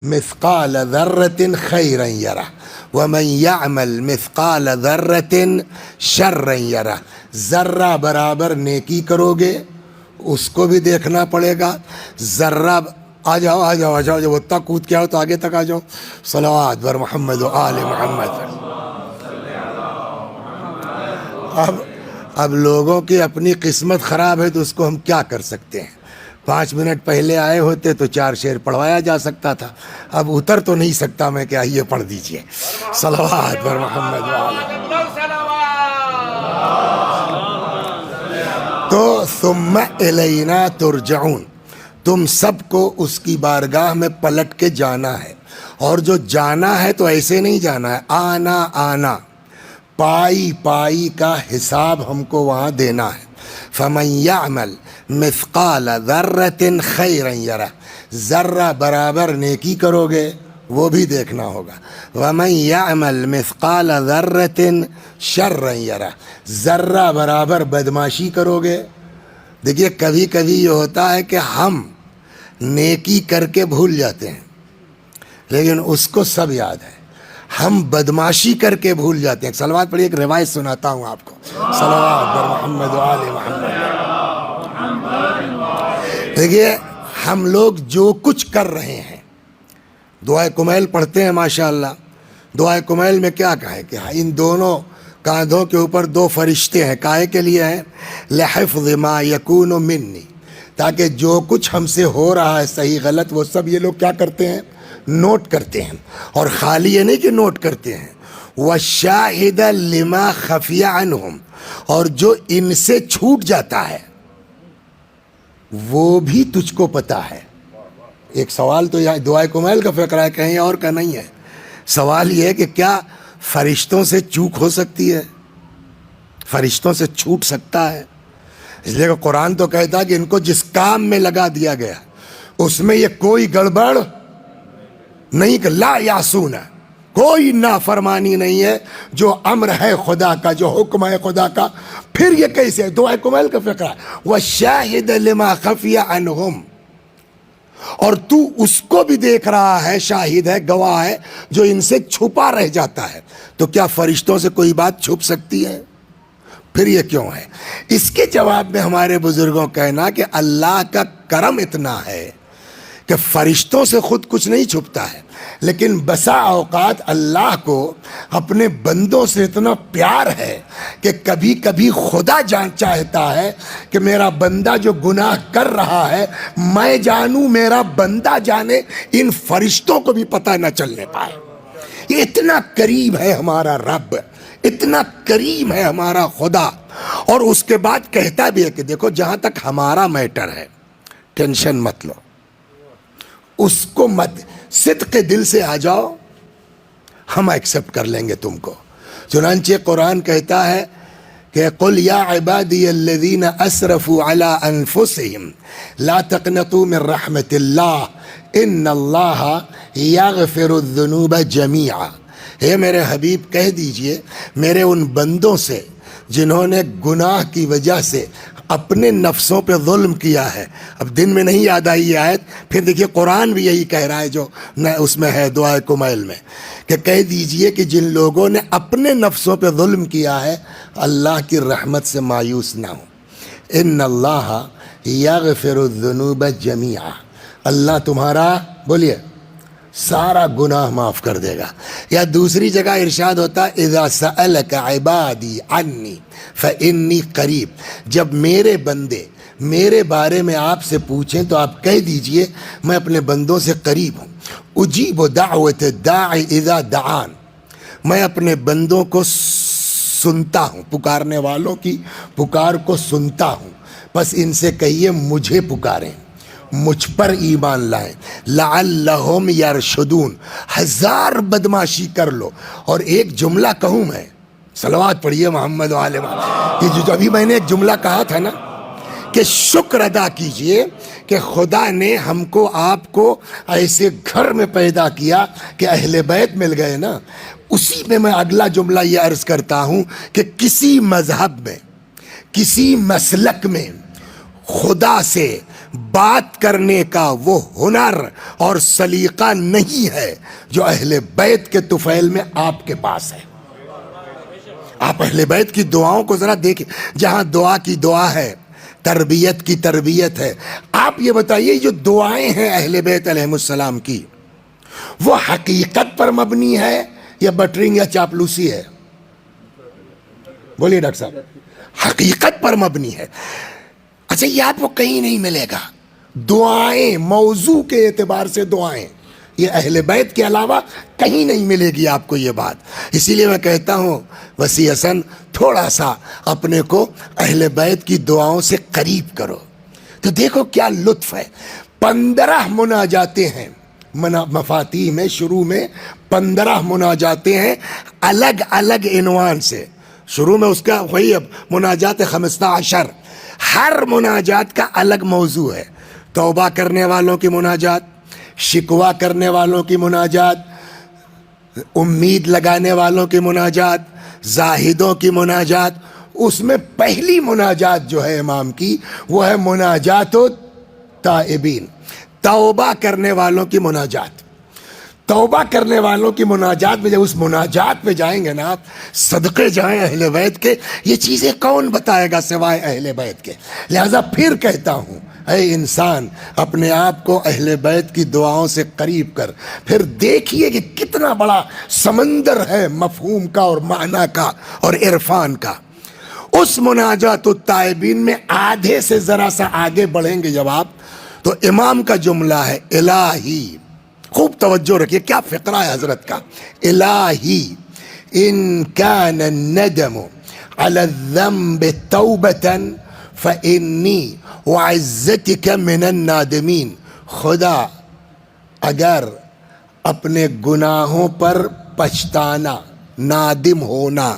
مثقال ذرۃ خیرا یرہ ومن یعمل مثقال ذرۃ شرا یرہ. ذرہ برابر نیکی کرو گے اس کو بھی دیکھنا پڑے گا. ذرہ آ جاؤ آ جاؤ آ جاؤ، جب اتنا کود کے آؤ تو آگے تک آ جاؤ. صلوات بر محمد و آل محمد. اب لوگوں کی اپنی قسمت خراب ہے تو اس کو ہم کیا کر سکتے ہیں. 5 منٹ پہلے آئے ہوتے تو 4 شعر پڑھوایا جا سکتا تھا. اب اتر تو نہیں سکتا میں کہ آئیے پڑھ دیجئے. صلوات بر محمد و آل محمد. تو ثم الینا ترجعون، تم سب کو اس کی بارگاہ میں پلٹ کے جانا ہے. اور جو جانا ہے تو ایسے نہیں جانا ہے، آنا آنا، پائی پائی کا حساب ہم کو وہاں دینا ہے. فمن یعمل مثقال ذرۃ خیرا یرہ، ذرہ برابر نیکی کرو گے وہ بھی دیکھنا ہوگا. ومن یعمل مثقال ذرۃ شرا یرہ، ذرہ برابر بدماشی کرو گے. دیکھیے کبھی کبھی یہ ہوتا ہے کہ ہم نیکی کر کے بھول جاتے ہیں لیکن اس کو سب یاد ہے. ہم بدماشی کر کے بھول جاتے ہیں. صلوات پڑھیے، ایک روایت سناتا ہوں آپ کو. صلوات بر محمد و آل محمد. دیکھیے ہم لوگ جو کچھ کر رہے ہیں، دعائے کمیل پڑھتے ہیں ماشاءاللہ. دعائے کمیل میں کیا کہیں کہ ان دونوں کاندھوں کے اوپر 2 فرشتے ہیں. کائے کے لیے ہیں؟ لحفظ ما یکون منی، تاکہ جو کچھ ہم سے ہو رہا ہے صحیح غلط وہ سب یہ لوگ کیا کرتے ہیں؟ نوٹ کرتے ہیں. اور خالی یہ نہیں کہ نوٹ کرتے ہیں، وَالشَّاهِدَ لِمَا خَفِيَ عَنْهُمْ، اور جو ان سے چھوٹ جاتا ہے وہ بھی تجھ کو پتا ہے. ایک سوال تو یہاں دعائے کمیل کا فقرہ ہے، کہیں اور کا نہیں ہے. سوال یہ ہے کہ کیا فرشتوں سے چوک ہو سکتی ہے؟ فرشتوں سے چھوٹ سکتا ہے؟ اس لیے کہ قرآن تو کہتا ہے کہ ان کو جس کام میں لگا دیا گیا اس میں یہ کوئی گڑبڑ نہیں، کہ لا یعصون، کوئی نافرمانی نہیں ہے. جو امر ہے خدا کا، جو حکم ہے خدا کا، پھر یہ کیسے ہے؟ دعائے کمیل کا فقرہ ہے. وَالشَّاهِدَ لِمَا خَفِيَ عَنْهُمْ، اور تو اس کو بھی دیکھ رہا ہے، شاہد ہے، گواہ ہے جو ان سے چھپا رہ جاتا ہے. تو کیا فرشتوں سے کوئی بات چھپ سکتی ہے؟ پھر یہ کیوں ہے؟ اس کے جواب میں ہمارے بزرگوں کہنا کہ اللہ کا کرم اتنا ہے کہ فرشتوں سے خود کچھ نہیں چھپتا ہے، لیکن بسا اوقات اللہ کو اپنے بندوں سے اتنا پیار ہے کہ کبھی کبھی خدا چاہتا ہے کہ میرا بندہ جو گناہ کر رہا ہے میں جانوں، میرا بندہ جانے، ان فرشتوں کو بھی پتہ نہ چلنے پائے. یہ اتنا قریب ہے ہمارا رب، اتنا کریم ہے ہمارا خدا. اور اس کے بعد کہتا بھی ہے کہ دیکھو جہاں تک ہمارا میٹر ہے ٹینشن مت لو، اس کو مت، صدق دل سے آ جاؤ، ہم ایکسپٹ کر لیں گے تم کو. چنانچہ قرآن کہتا ہے کہ قل یا عبادی الذین اسرفوا علی انفسہم لا تقنطوا من رحمت اللہ ان اللہ یغفر الذنوب جمیعا. اے میرے حبیب کہہ دیجئے میرے ان بندوں سے جنہوں نے گناہ کی وجہ سے اپنے نفسوں پہ ظلم کیا ہے. اب دن میں نہیں یاد آئی یہ آیت، پھر دیکھیے قرآن بھی یہی کہہ رہا ہے جو اس میں ہے دعائے کمیل میں، کہ کہہ دیجئے کہ جن لوگوں نے اپنے نفسوں پہ ظلم کیا ہے اللہ کی رحمت سے مایوس نہ ہو. ان اللہ یغفر الذنوب جمیعا، اللہ تمہارا بولیے سارا گناہ معاف کر دے گا. یا دوسری جگہ ارشاد ہوتا ہے اذا سألک عبادی عنی فانی قریب، جب میرے بندے میرے بارے میں آپ سے پوچھیں تو آپ کہہ دیجئے میں اپنے بندوں سے قریب ہوں. اجیب دعوت الداعی اذا دعان، میں اپنے بندوں کو سنتا ہوں، پکارنے والوں کی پکار کو سنتا ہوں. بس ان سے کہیے مجھے پکاریں، مجھ پر ایمان لائیں. لعلہم یرشدون، 1000 بدماشی کر لو اور ایک جملہ کہوں میں، صلوات پڑھیے محمد و آل محمد، کہ جو ابھی میں نے ایک جملہ کہا تھا نا کہ شکر ادا کیجئے کہ خدا نے ہم کو آپ کو ایسے گھر میں پیدا کیا کہ اہل بیت مل گئے نا. اسی میں میں اگلا جملہ یہ عرض کرتا ہوں کہ کسی مذہب میں، کسی مسلک میں خدا سے بات کرنے کا وہ ہنر اور سلیقہ نہیں ہے جو اہل بیت کے طفیل میں آپ کے پاس ہے۔ آپ اہل بیت کی دعاؤں کو ذرا دیکھیں، جہاں دعا کی دعا ہے، تربیت کی تربیت ہے۔ آپ یہ بتائیے جو دعائیں ہیں اہل بیت علیہ السلام کی، وہ حقیقت پر مبنی ہے یا بٹرنگ یا چاپلوسی ہے؟ بولیے ڈاکٹر صاحب۔ حقیقت پر مبنی ہے۔ اچھا، یہ آپ کو کہیں نہیں ملے گا۔ دعائیں، موضوع کے اعتبار سے دعائیں، یہ اہل بیت کے علاوہ کہیں نہیں ملے گی آپ کو یہ بات۔ اسی لیے میں کہتا ہوں وسیع حسن، تھوڑا سا اپنے کو اہل بیت کی دعاؤں سے قریب کرو تو دیکھو کیا لطف ہے۔ 15 مناجاتیں ہیں مفاتیح میں، شروع میں 15 مناجاتیں ہیں الگ الگ عنوان سے۔ شروع میں اس کا وہی اب مناجات 15، ہر مناجات کا الگ موضوع ہے۔ توبہ کرنے والوں کی مناجات، شکوہ کرنے والوں کی مناجات، امید لگانے والوں کی مناجات، زاہدوں کی مناجات۔ اس میں پہلی مناجات جو ہے امام کی وہ ہے مناجات التائبین، توبہ کرنے والوں کی مناجات۔ توبہ کرنے والوں کی مناجات میں جب اس مناجات پہ جائیں گے نا آپ، صدقے جائیں اہل بیت کے، یہ چیزیں کون بتائے گا سوائے اہل بیت کے؟ لہذا پھر کہتا ہوں، اے انسان اپنے آپ کو اہل بیت کی دعاؤں سے قریب کر، پھر دیکھیے کہ کتنا بڑا سمندر ہے مفہوم کا اور معنی کا اور عرفان کا۔ اس مناجات التائبین میں آدھے سے ذرا سا آگے بڑھیں گے جب آپ، تو امام کا جملہ ہے الہی، خوب توجہ رکھیے کیا فقرہ ہے حضرت کا۔ الہی ان کان الندم علی الذنب توبۃ فانی وعزتک من النادمین۔ خدا اگر اپنے گناہوں پر پچھتانا، نادم ہونا،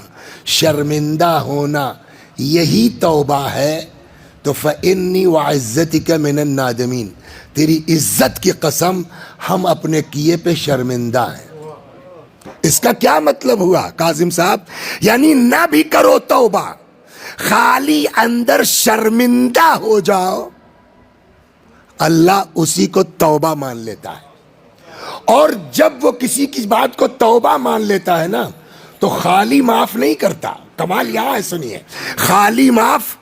شرمندہ ہونا یہی توبہ ہے تو فإنی وعزتک من النادمین، تیری عزت کی قسم ہم اپنے کیے پہ شرمندہ ہیں۔ اس کا کیا مطلب ہوا کاظم صاحب؟ یعنی نہ بھی کرو توبہ، خالی اندر شرمندہ ہو جاؤ، اللہ اسی کو توبہ مان لیتا ہے۔ اور جب وہ کسی کی بات کو توبہ مان لیتا ہے نا تو خالی معاف نہیں کرتا۔ کمال یہاں ہے، سنیے، خالی معاف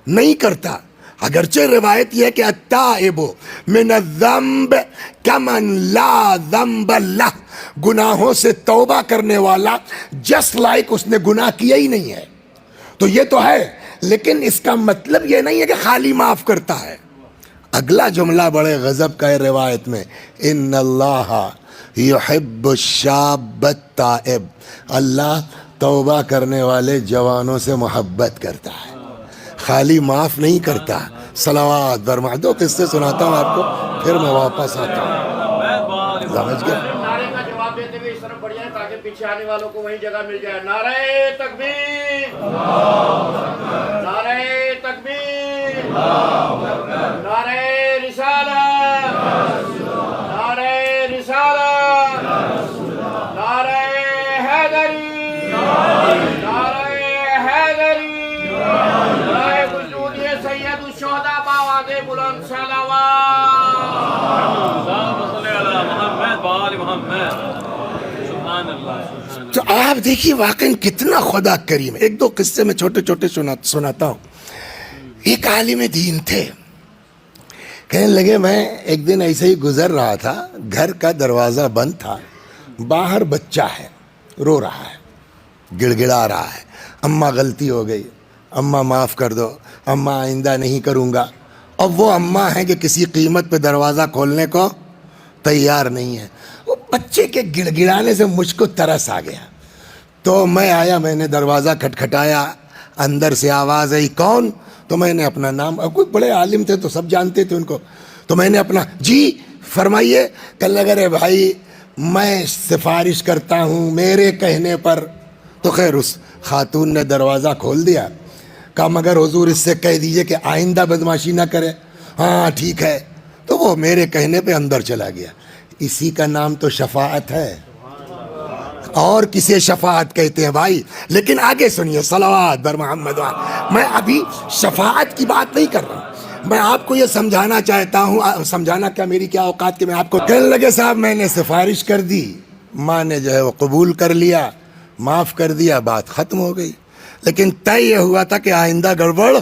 نہیں کرتا۔ اگرچہ روایت یہ ہے کہ التائب من الذنب کمن لا ذنب لہ، گناہوں سے توبہ کرنے والا جس لائک اس نے گناہ کیا ہی نہیں ہے۔ تو یہ تو ہے، لیکن اس کا مطلب یہ نہیں ہے کہ خالی معاف کرتا ہے۔ اگلا جملہ بڑے غضب کا ہے روایت میں، ان اللہ یحب الشاب التائب، اللہ توبہ کرنے والے جوانوں سے محبت کرتا ہے، خالی معاف نہیں کرتا۔ صلوات برما دو قصے سناتا ہوں آپ کو، پھر میں واپس آتا ہوں، سمجھ گئے؟ نعرے کا جواب دیتے ہوئے اس طرف بڑھ جائیں تاکہ پیچھے آنے والوں کو وہیں جگہ مل جائے۔ نعرہ تکبیر، نعرہ تکبیر، نعرہ رسالت، نعرہ رسالت، نعرہ حیدری، نعرہ حیدری، نعرہ وجود سید الشہداء باواد بلند صلوات۔ تو آپ دیکھیے واقعی کتنا خدا کریم ہے۔ ایک دو قصے میں چھوٹے چھوٹے سناتا ہوں۔ ایک عالم دین تھے، کہنے لگے میں ایک دن ایسے ہی گزر رہا تھا، گھر کا دروازہ بند تھا، باہر بچہ ہے، رو رہا ہے، گڑ گڑا رہا ہے، اماں غلطی ہو گئی، اماں معاف کر دو، اماں آئندہ نہیں کروں گا۔ اور وہ اماں ہیں کہ کسی قیمت پہ دروازہ کھولنے کو تیار نہیں ہے۔ وہ بچے کے گڑ گڑانے سے مجھ کو ترس آ گیا، تو میں آیا، میں نے دروازہ کھٹکھٹایا، اندر سے آواز آئی کون؟ تو میں نے اپنا نام، اور کوئی بڑے عالم تھے تو سب جانتے تھے ان کو، تو میں نے اپنا جی فرمائیے، کہنے لگا رے بھائی میں سفارش کرتا ہوں میرے کہنے پر۔ تو خیر اس خاتون نے دروازہ کھول دیا، کہا مگر حضور اس سے کہہ دیجئے کہ آئندہ بدماشی نہ کرے۔ ہاں ٹھیک ہے۔ تو وہ میرے کہنے پہ اندر چلا گیا۔ اسی کا نام تو شفاعت ہے، اور کسے شفاعت کہتے ہیں بھائی؟ لیکن آگے سنیے، صلوات بر محمد۔ میں ابھی شفاعت کی بات نہیں کر رہا ہوں، میں آپ کو یہ سمجھانا چاہتا ہوں، سمجھانا کیا میری کیا اوقات کہ میں آپ کو کہنے لگے صاحب میں نے سفارش کر دی، ماں نے جو ہے وہ قبول کر لیا، معاف کر دیا، بات ختم ہو گئی. لیکن طے یہ ہوا تھا کہ آئندہ گڑبڑ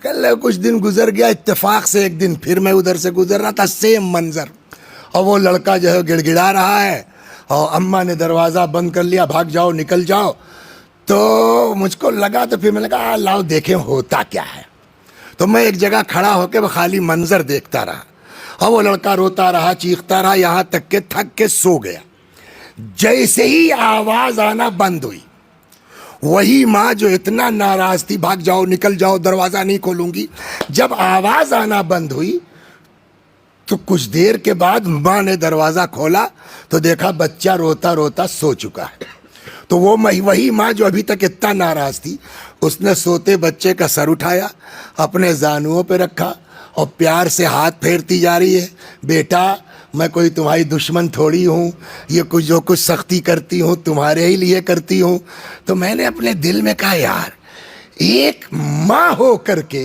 کر لے. کچھ دن گزر گیا، اتفاق سے ایک دن پھر میں ادھر سے گزر رہا تھا، سیم منظر، اور وہ لڑکا جو ہے گڑ گڑا رہا ہے اور اماں نے دروازہ بند کر لیا، بھاگ جاؤ نکل جاؤ. تو مجھ کو لگا، تو پھر میں نے کہا لاؤ دیکھیں ہوتا کیا ہے. تو میں ایک جگہ کھڑا ہو کے وہ خالی منظر دیکھتا رہا، اور وہ لڑکا روتا رہا، چیختا رہا، یہاں تک کہ تھک کے سو گیا. جیسے ہی آواز آنا بند ہوئی، وہی ماں جو اتنا ناراض تھی، بھاگ جاؤ نکل جاؤ دروازہ نہیں کھولوں گی، جب آواز آنا بند ہوئی تو کچھ دیر کے بعد ماں نے دروازہ کھولا تو دیکھا بچہ روتا روتا سو چکا ہے. تو وہ وہی ماں جو ابھی تک اتنا ناراض تھی، اس نے سوتے بچے کا سر اٹھایا، اپنے زانوؤں پہ رکھا اور پیار سے ہاتھ پھیرتی جا رہی ہے، بیٹا میں کوئی تمہاری دشمن تھوڑی ہوں، یہ کچھ جو کچھ سختی کرتی ہوں تمہارے ہی لیے کرتی ہوں. تو میں نے اپنے دل میں کہا یار، ایک ماں ہو کر کے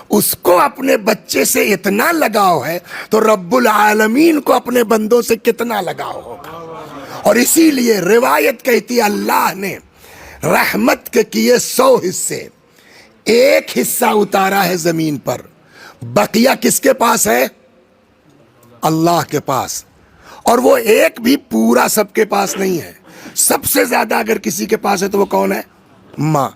اس کو اپنے بچے سے اتنا لگاؤ ہے تو رب العالمین کو اپنے بندوں سے کتنا لگاؤ ہوگا. اور اسی لیے روایت کہتی ہے اللہ نے رحمت کے کیے 100 حصے، ایک حصہ اتارا ہے زمین پر، بقیہ کس کے پاس ہے؟ اللہ کے پاس. اور وہ ایک بھی پورا سب کے پاس نہیں ہے. سب سے زیادہ اگر کسی کے پاس ہے تو وہ کون ہے؟ ماں.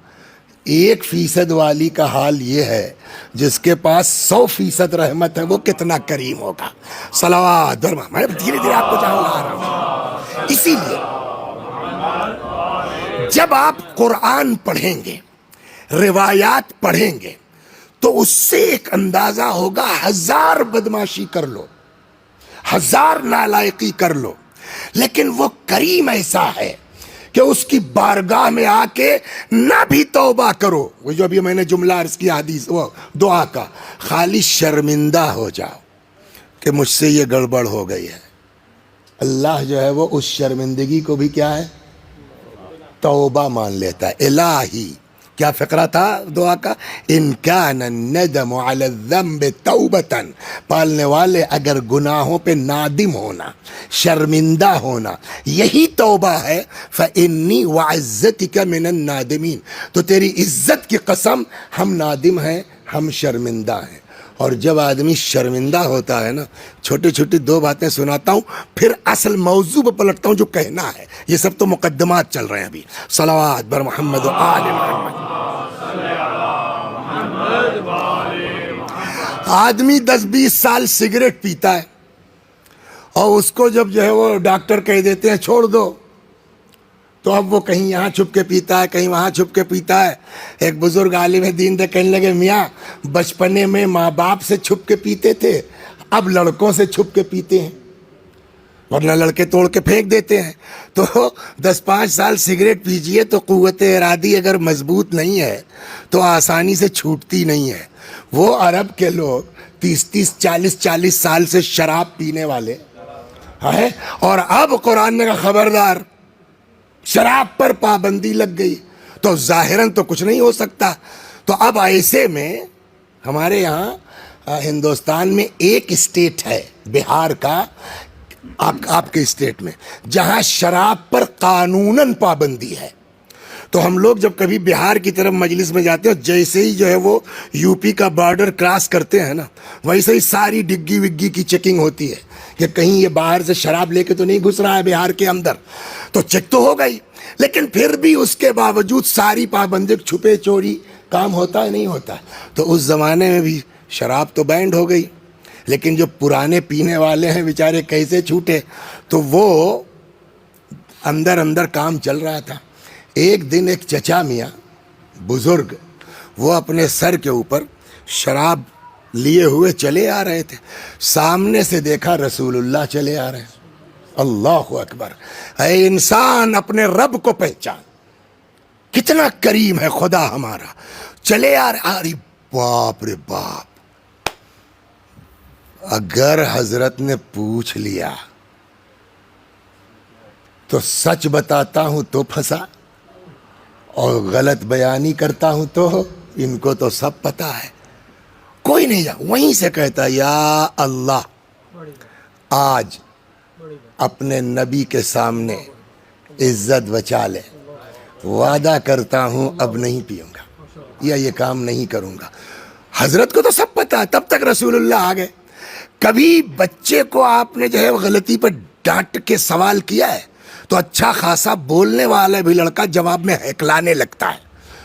1% والی کا حال یہ ہے، جس کے پاس 100% رحمت ہے وہ کتنا کریم ہوگا. صلوات درما. میں دھیرے دھیرے آپ کو جہاں لا رہا ہوں. اسی لیے جب آپ قرآن پڑھیں گے، روایات پڑھیں گے، تو اس سے ایک اندازہ ہوگا 1000 بدماشی کر لو، 1000 نالائقی کر لو، لیکن وہ کریم ایسا ہے کہ اس کی بارگاہ میں آ کے نہ بھی توبہ کرو، وہ جو ابھی میں نے جملہ عرض کیا حدیث وہ دعا کا، خالی شرمندہ ہو جاؤ کہ مجھ سے یہ گڑبڑ ہو گئی ہے، اللہ جو ہے وہ اس شرمندگی کو بھی کیا ہے؟ توبہ مان لیتا ہے. الہی کیا فقرہ تھا دعا کا؟ ان کان الندم علی الذنب توبتاً، پالنے والے اگر گناہوں پہ نادم ہونا، شرمندہ ہونا یہی توبہ ہے، فإنی وعزتک من النادمین، تو تیری عزت کی قسم ہم نادم ہیں، ہم شرمندہ ہیں. اور جب آدمی شرمندہ ہوتا ہے نا، چھوٹی چھوٹی 2 باتیں سناتا ہوں پھر اصل موضوع پہ پلٹتا ہوں جو کہنا ہے. یہ سب تو مقدمات چل رہے ہیں ابھی. صلوات بر محمد و آل محمد. آدمی 10-20 سال سگریٹ پیتا ہے اور اس کو جب جو ہے وہ ڈاکٹر کہہ دیتے ہیں چھوڑ دو، تو اب وہ کہیں یہاں چھپ کے پیتا ہے، کہیں وہاں چھپ کے پیتا ہے. ایک بزرگ عالم دین تھے، کہنے لگے میاں بچپنے میں ماں باپ سے چھپ کے پیتے تھے، اب لڑکوں سے چھپ کے پیتے ہیں، ورنہ لڑکے توڑ کے پھینک دیتے ہیں. تو 10-5 سال سگریٹ پیجئے تو قوت ارادی اگر مضبوط نہیں ہے تو آسانی سے چھوٹتی نہیں ہے. وہ عرب کے لوگ 30-30 40-40 سال سے شراب پینے والے ہیں، اور اب قرآن نے کہا خبردار، شراب پر پابندی لگ گئی، تو ظاہراً تو کچھ نہیں ہو سکتا. تو اب ایسے میں ہمارے یہاں ہندوستان میں ایک اسٹیٹ ہے بہار کا، آپ کے اسٹیٹ میں، جہاں شراب پر قانوناً پابندی ہے. تو ہم لوگ جب کبھی بہار کی طرف مجلس میں جاتے ہیں، جیسے ہی جو ہے وہ یو پی کا بارڈر کراس کرتے ہیں نا، ویسے ہی ساری ڈگی وگی کی چیکنگ ہوتی ہے کہ کہیں یہ باہر سے شراب لے کے تو نہیں گھس رہا ہے بہار کے اندر. تو چیک تو ہو گئی، لیکن پھر بھی اس کے باوجود ساری پابندی، چھپے چوری کام ہوتا ہے نہیں ہوتا. تو اس زمانے میں بھی شراب تو بینڈ ہو گئی، لیکن جو پرانے پینے والے ہیں بیچارے کیسے چھوٹے؟ تو وہ اندر اندر کام چل رہا تھا. ایک دن ایک چچا میاں بزرگ، وہ اپنے سر کے اوپر شراب لیے ہوئے چلے آ رہے تھے. سامنے سے دیکھا رسول اللہ چلے آ رہے ہیں. اللہ اکبر. اے انسان اپنے رب کو پہچان، کتنا کریم ہے خدا ہمارا. چلے آ رہے، ارے باپ رے باپ، اگر حضرت نے پوچھ لیا تو سچ بتاتا ہوں تو پھنسا، اور غلط بیانی کرتا ہوں تو ان کو تو سب پتا ہے. کوئی نہیں جا, وہیں سے کہتا یا اللہ آج اپنے نبی کے سامنے عزت بچا لے, وعدہ کرتا ہوں اب نہیں پیوں گا یا یہ کام نہیں کروں گا. حضرت کو تو سب پتا ہے, تب تک رسول اللہ آ گئے. کبھی بچے کو آپ نے جو ہے غلطی پر ڈانٹ کے سوال کیا ہے تو اچھا خاصا بولنے والا بھی لڑکا جواب میں ہکلانے لگتا ہے.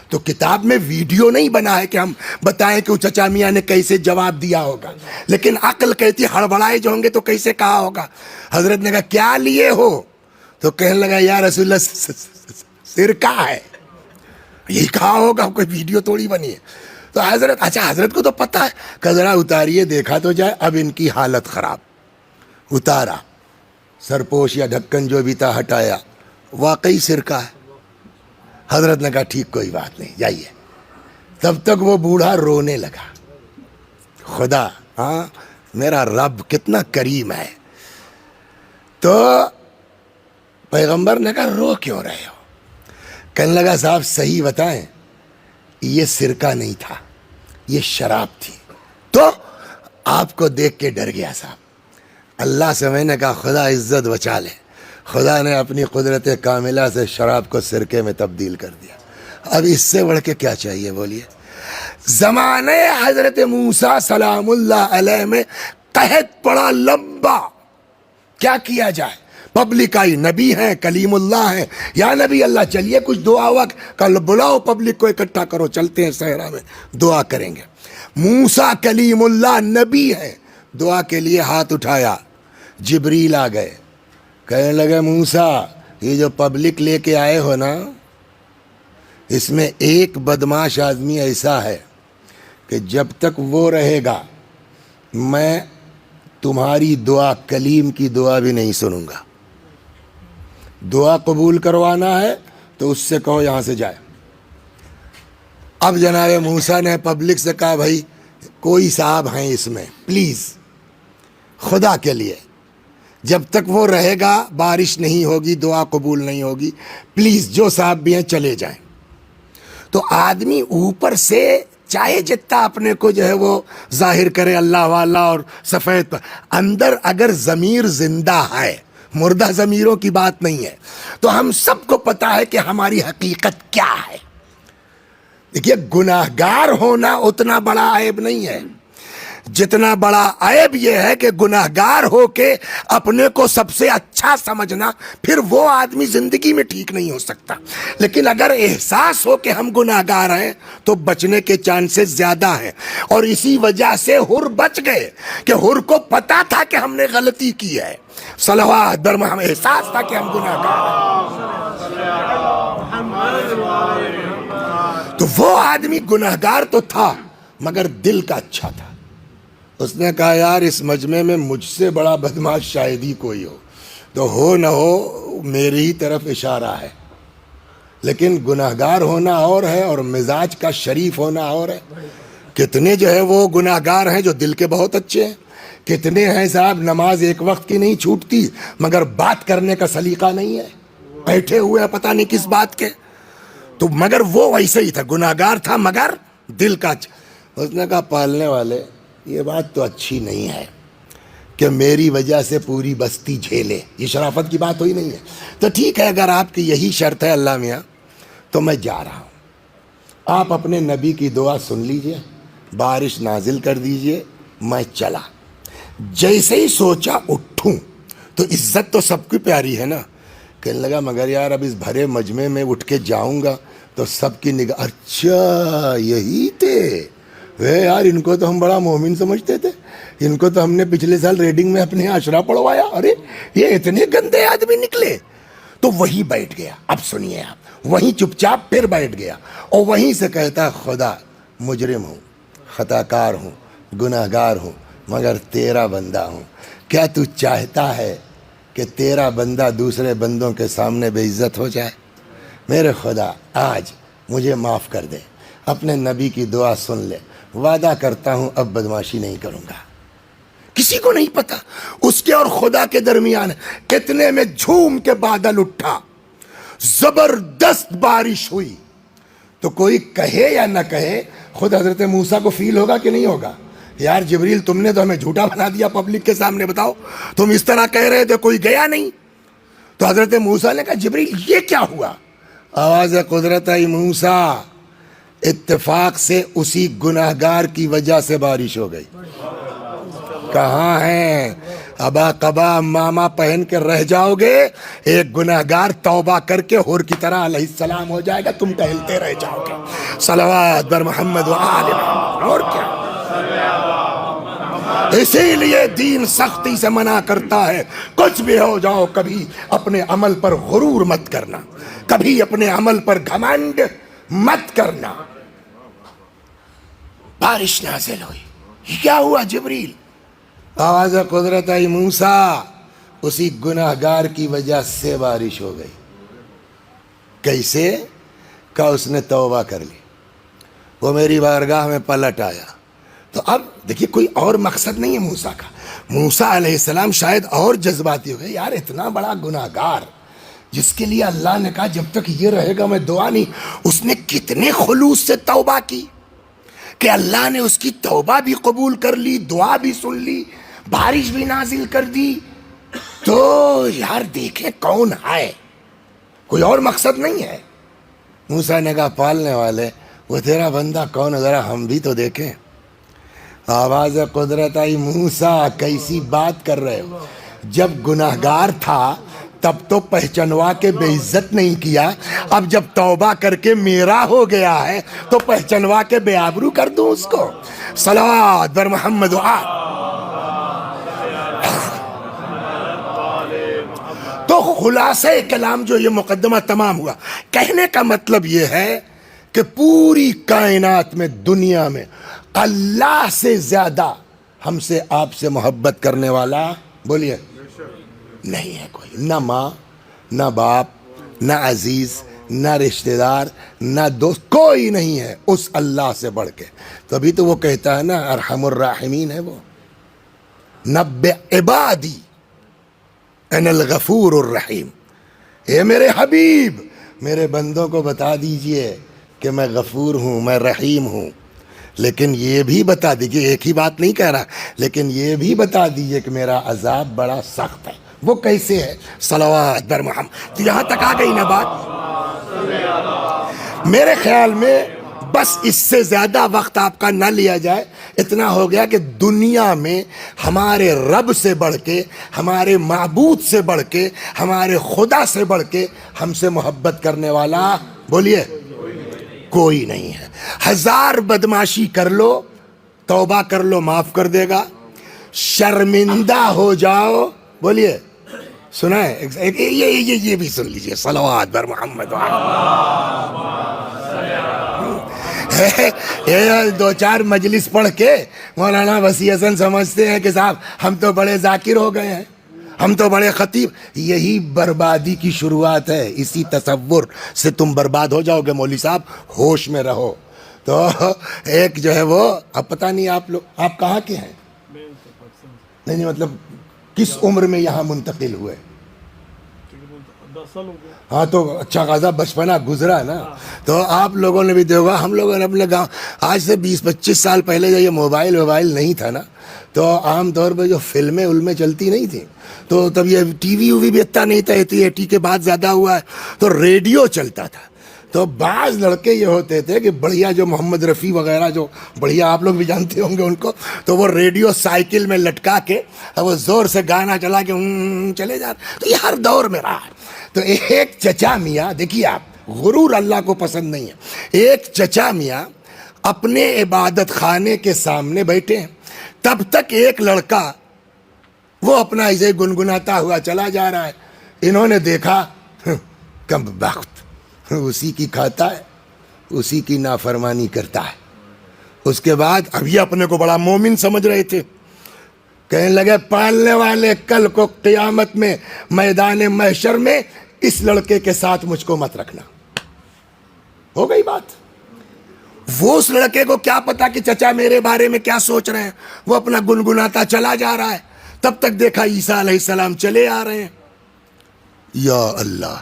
تو کتاب میں ویڈیو نہیں بنا ہے کہ ہم بتائیں کہ چچا میاں نے کیسے جواب دیا ہوگا, لیکن عقل کہتی ہڑبڑائے جو ہوں گے تو کیسے کہا ہوگا. حضرت نے کہا کیا لیے ہو, تو کہنے لگا یا رسول اللہ سرکہ ہے, یہی کہا ہوگا, کوئی ویڈیو توڑی بنی ہے. تو حضرت, اچھا حضرت کو تو پتا ہے کہ ذرا اتاریے دیکھا تو جائے. اب ان کی حالت خراب, اتارا, سرپوش یا ڈھکن جو بھی تھا ہٹایا, واقعی سرکہ ہے. حضرت نے کہا ٹھیک کوئی بات نہیں جائیے. تب تک وہ بوڑھا رونے لگا. خدا, ہاں میرا رب کتنا کریم ہے. تو پیغمبر نے کہا رو کیوں رہے ہو؟ کہنے لگا صاحب صحیح بتائیں, یہ سرکہ نہیں تھا, یہ شراب تھی. تو آپ کو دیکھ کے ڈر گیا صاحب. اللہ سے میں نے کہا خدا عزت بچا لے, خدا نے اپنی قدرت کاملہ سے شراب کو سرکے میں تبدیل کر دیا. اب اس سے بڑھ کے کیا چاہیے بولیے. زمانے حضرت موسیٰ سلام اللہ علیہ میں قحط پڑا لمبا, کیا کیا جائے؟ پبلک آئی, نبی ہیں, کلیم اللہ ہیں, یا نبی اللہ چلیے کچھ دعا ہوا, کل بلاؤ پبلک کو اکٹھا کرو, چلتے ہیں صحرا میں دعا کریں گے. موسیٰ کلیم اللہ نبی ہیں, دعا کے لیے ہاتھ اٹھایا, جبریل آ گئے, کہنے لگے موسیٰ یہ جو پبلک لے کے آئے ہو نا, اس میں ایک بدماش آدمی ایسا ہے کہ جب تک وہ رہے گا میں تمہاری دعا, کلیم کی دعا بھی نہیں سنوں گا. دعا قبول کروانا ہے تو اس سے کہو یہاں سے جائے. اب جناب موسیٰ نے پبلک سے کہا بھائی کوئی صاحب ہیں اس میں, پلیز خدا کے لیے جب تک وہ رہے گا بارش نہیں ہوگی, دعا قبول نہیں ہوگی, پلیز جو صاحب بھی ہیں چلے جائیں. تو آدمی اوپر سے چاہے جتنا اپنے کو جو ہے وہ ظاہر کرے اللہ والا اور سفید پر, اندر اگر ضمیر زندہ ہے, مردہ ضمیروں کی بات نہیں ہے, تو ہم سب کو پتا ہے کہ ہماری حقیقت کیا ہے. دیکھیے گناہگار ہونا اتنا بڑا عیب نہیں ہے, جتنا بڑا عیب یہ ہے کہ گناہگار ہو کے اپنے کو سب سے اچھا سمجھنا, پھر وہ آدمی زندگی میں ٹھیک نہیں ہو سکتا. لیکن اگر احساس ہو کہ ہم گناہگار ہیں تو بچنے کے چانسز زیادہ ہیں. اور اسی وجہ سے حر بچ گئے کہ حر کو پتا تھا کہ ہم نے غلطی کی ہے, صلوات درم ہم احساس تھا کہ ہم گناہگار ہیں. تو وہ آدمی گناہگار تو تھا مگر دل کا اچھا تھا. اس نے کہا یار اس مجمع میں مجھ سے بڑا بدماش شاید ہی کوئی ہو, تو ہو نہ ہو میری ہی طرف اشارہ ہے. لیکن گناہگار ہونا اور ہے اور مزاج کا شریف ہونا اور ہے. کتنے جو ہے وہ گناہگار ہیں جو دل کے بہت اچھے ہیں, کتنے ہیں صاحب نماز ایک وقت کی نہیں چھوٹتی مگر بات کرنے کا سلیقہ نہیں ہے, بیٹھے ہوئے ہیں پتہ نہیں کس بات کے. تو مگر وہ ویسے ہی تھا, گناہگار تھا مگر دل کا اچھا. اس نے کہا پالنے والے یہ بات تو اچھی نہیں ہے کہ میری وجہ سے پوری بستی جھیلے, یہ شرافت کی بات ہوئی نہیں ہے. تو ٹھیک ہے اگر آپ کی یہی شرط ہے اللہ میاں تو میں جا رہا ہوں, آپ اپنے نبی کی دعا سن لیجئے, بارش نازل کر دیجئے, میں چلا. جیسے ہی سوچا اٹھوں تو عزت تو سب کی پیاری ہے نا. کہنے لگا مگر یار اب اس بھرے مجمع میں اٹھ کے جاؤں گا تو سب کی نگاہ, اچھا یہی تھے یار, ان کو تو ہم بڑا مومن سمجھتے تھے, ان کو تو ہم نے پچھلے سال ریڈنگ میں اپنے عشرہ پڑھوایا, ارے یہ اتنے گندے آدمی نکلے. تو وہی بیٹھ گیا. اب سنیے آپ, وہیں چپ چاپ پھر بیٹھ گیا اور وہیں سے کہتا خدا مجرم ہوں, خطا کار ہوں, گناہگار ہوں, مگر تیرا بندہ ہوں. کیا تو چاہتا ہے کہ تیرا بندہ دوسرے بندوں کے سامنے بے عزت ہو جائے؟ میرے خدا آج مجھے معاف کر دے, اپنے نبی کی دعا سن لے, وعدہ کرتا ہوں اب بدماشی نہیں کروں گا. کسی کو نہیں پتا اس کے اور خدا کے درمیان. اتنے میں جھوم کے بادل اٹھا, زبردست بارش ہوئی. تو کوئی کہے یا نہ کہے خود حضرت موسیٰ کو فیل ہوگا کہ نہیں ہوگا؟ یار جبریل تم نے تو ہمیں جھوٹا بنا دیا پبلک کے سامنے، بتاؤ تم اس طرح کہہ رہے تھے کوئی گیا نہیں. تو حضرت موسیٰ نے کہا جبریل یہ کیا ہوا؟ آواز قدرت آئی موسیٰ اتفاق سے اسی گناہگار کی وجہ سے بارش ہو گئی. کہاں ہیں ابا قبا ماما پہن کے رہ جاؤ گے، ایک گناہگار توبہ کر کے حور کی طرح علیہ السلام ہو جائے گا، تم ٹہلتے رہ جاؤ گے. صلوات بر محمد و آل محمد. اور کیا، اسی لیے دین سختی سے منع کرتا ہے کچھ بھی ہو جاؤ کبھی اپنے عمل پر غرور مت کرنا، کبھی اپنے عمل پر گھمنڈ مت کرنا. بارش نازل ہوئی، یہ کیا ہوا جبریل؟ آواز قدرت آئی موسیٰ اسی گناہگار کی وجہ سے بارش ہو گئی. کیسے؟ کہا اس نے توبہ کر لی، وہ میری بارگاہ میں پلٹ آیا. تو اب دیکھیے کوئی اور مقصد نہیں ہے موسیٰ کا. موسیٰ علیہ السلام شاید اور جذباتی ہو گئے، یار اتنا بڑا گناہگار جس کے لیے اللہ نے کہا جب تک یہ رہے گا میں دعا نہیں، اس نے کتنے خلوص سے توبہ کی کہ اللہ نے اس کی توبہ بھی قبول کر لی، دعا بھی سن لی، بارش بھی نازل کر دی. تو یار دیکھیں کون ہے، کوئی اور مقصد نہیں ہے. موسیٰ نے کہا پالنے والے وہ تیرا بندہ کون ہے، ذرا ہم بھی تو دیکھیں. آواز قدرت آئی موسیٰ کیسی بات کر رہے ہو؟ جب گناہگار تھا تب تو پہچنوا کے بے عزت نہیں کیا، اب جب توبہ کر کے میرا ہو گیا ہے تو پہچنوا کے بے آبرو کر دوں اس کو. صلوات بر محمد و آل. تو خلاصہ کلام جو یہ مقدمہ تمام ہوا، کہنے کا مطلب یہ ہے کہ پوری کائنات میں دنیا میں اللہ سے زیادہ ہم سے آپ سے محبت کرنے والا بولیے نہیں ہے کوئی. نہ ماں، نہ باپ، نہ عزیز، نہ رشتہ دار، نہ دوست، کوئی نہیں ہے اس اللہ سے بڑھ کے. تبھی تو وہ کہتا ہے نا ارحم الراحمین ہے وہ. نبئ عبادی ان الغفور الرحیم. اے میرے حبیب میرے بندوں کو بتا دیجئے کہ میں غفور ہوں، میں رحیم ہوں. لیکن یہ بھی بتا دیجئے، ایک ہی بات نہیں کہہ رہا، لیکن یہ بھی بتا دیجئے کہ میرا عذاب بڑا سخت ہے. وہ کیسے ہے؟ صلوات بر محمد. تو یہاں تک آ گئی نا بات. میرے خیال میں بس اس سے زیادہ وقت آپ کا نہ لیا جائے. اتنا ہو گیا کہ دنیا میں ہمارے رب سے بڑھ کے، ہمارے معبود سے بڑھ کے، ہمارے خدا سے بڑھ کے ہم سے محبت کرنے والا بولیے کوئی نہیں ہے. ہزار بدماشی کر لو، توبہ کر لو، معاف کر دے گا. شرمندہ ہو جاؤ بولیے سنا ہے یہ بھی سن لیجئے. صلوات بر محمد. دو چار مجلس پڑھ کے مولانا وسیع حسن سمجھتے ہیں کہ صاحب ہم تو بڑے ذاکر ہو گئے ہیں، ہم تو بڑے خطیب. یہی بربادی کی شروعات ہے. اسی تصور سے تم برباد ہو جاؤ گے. مولوی صاحب ہوش میں رہو. تو ایک جو ہے وہ اب پتہ نہیں آپ لوگ آپ کہاں کے ہیں؟ نہیں مطلب کس عمر میں یہاں منتقل ہوئے؟ ہاں تو اچھا خاصا بچپنا گزرا نا. تو آپ لوگوں نے بھی دیکھا، ہم لوگوں نے اپنے گاؤں آج سے 20-25 سال پہلے جو یہ موبائل نہیں تھا نا، تو عام طور پہ جو فلمیں چلتی نہیں تھیں، تو تب یہ ٹی وی بھی اتنا نہیں تھا. 80 کے بعد زیادہ ہوا ہے. تو ریڈیو چلتا تھا. تو بعض لڑکے یہ ہوتے تھے کہ بڑھیا جو محمد رفیع وغیرہ جو بڑھیا آپ لوگ بھی جانتے ہوں گے ان کو، تو وہ ریڈیو سائیکل میں لٹکا کے وہ زور سے گانا چلا کے چلے جاتے. تو یہ ہر دور میں رہا. تو ایک چچا میاں، دیکھیے آپ غرور اللہ کو پسند نہیں ہے. ایک چچا میاں اپنے عبادت خانے کے سامنے بیٹھے ہیں، تب تک ایک لڑکا وہ اپنا ایسے گنگناتا ہوا چلا جا رہا ہے. انہوں نے دیکھا کم بخت اسی کی کھاتا ہے، اسی کی نافرمانی کرتا ہے. اس کے بعد اب یہ اپنے کو بڑا مومن سمجھ رہے تھے. کہنے لگے پالنے والے کل کو قیامت میں میدان محشر میں اس لڑکے کے ساتھ مجھ کو مت رکھنا. ہو گئی بات. وہ اس لڑکے کو کیا پتا کہ چچا میرے بارے میں کیا سوچ رہے ہیں. وہ اپنا گنگناتا چلا جا رہا ہے. تب تک دیکھا عیسیٰ علیہ السلام چلے آ رہے ہیں. یا اللہ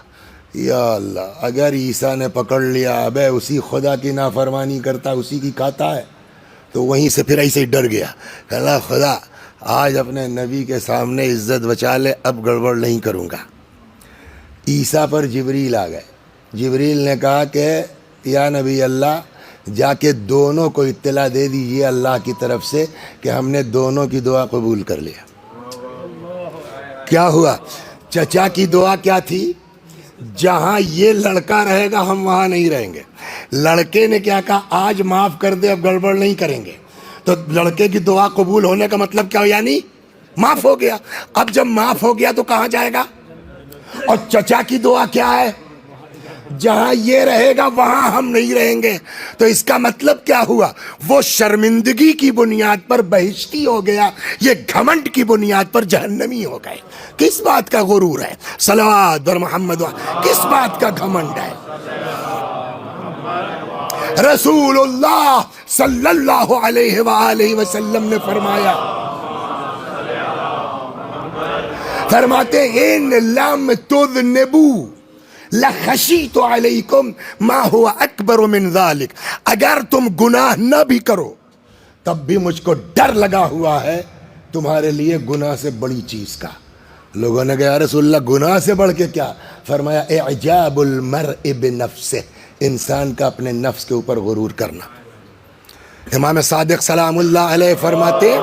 یا اللہ، اگر عیسیٰ نے پکڑ لیا ابے اسی خدا کی نافرمانی کرتا، اسی کی کھاتا ہے، تو وہیں سے پھر ایسے ہی ڈر گیا، اللہ خدا آج اپنے نبی کے سامنے عزت بچا لے، اب گڑبڑ نہیں کروں گا۔ عیسیٰ پر جبریل آ گئے، جبریل نے کہا کہ یا نبی اللہ جا کے دونوں کو اطلاع دے دیجیے اللہ کی طرف سے کہ ہم نے دونوں کی دعا قبول کر لیا۔ کیا ہوا؟ چچا کی دعا کیا تھی؟ جہاں یہ لڑکا رہے گا ہم وہاں نہیں رہیں گے۔ لڑکے نے کیا کہا؟ آج معاف کر دے، اب گڑبڑ نہیں کریں گے۔ تو لڑکے کی دعا قبول ہونے کا مطلب کیا ہو؟ یعنی معاف ہو گیا۔ اب جب معاف ہو گیا تو کہاں جائے گا؟ اور چچا کی دعا کیا ہے؟ جہاں یہ رہے گا وہاں ہم نہیں رہیں گے۔ تو اس کا مطلب کیا ہوا؟ وہ شرمندگی کی بنیاد پر بہشتی ہو گیا، یہ گھمنڈ کی بنیاد پر جہنمی ہو گئے۔ کس بات کا غرور ہے؟ صلوات بر محمد، کس بات کا گھمنڈ ہے؟ رسول اللہ صلی اللہ علیہ وآلہ وسلم نے فرماتے ان لم تذنبوا لخشیت علیکم ما ہوا اکبر من ذالک، اگر تم گناہ نہ بھی کرو تب بھی مجھ کو ڈر لگا ہوا ہے تمہارے لیے گناہ سے بڑی چیز کا۔ لوگوں نے کہا یا رسول اللہ گناہ سے بڑھ کے کیا؟ فرمایا اعجاب المرء بنفسہ، انسان کا اپنے نفس کے اوپر غرور کرنا۔ امام صادق سلام اللہ علیہ فرماتے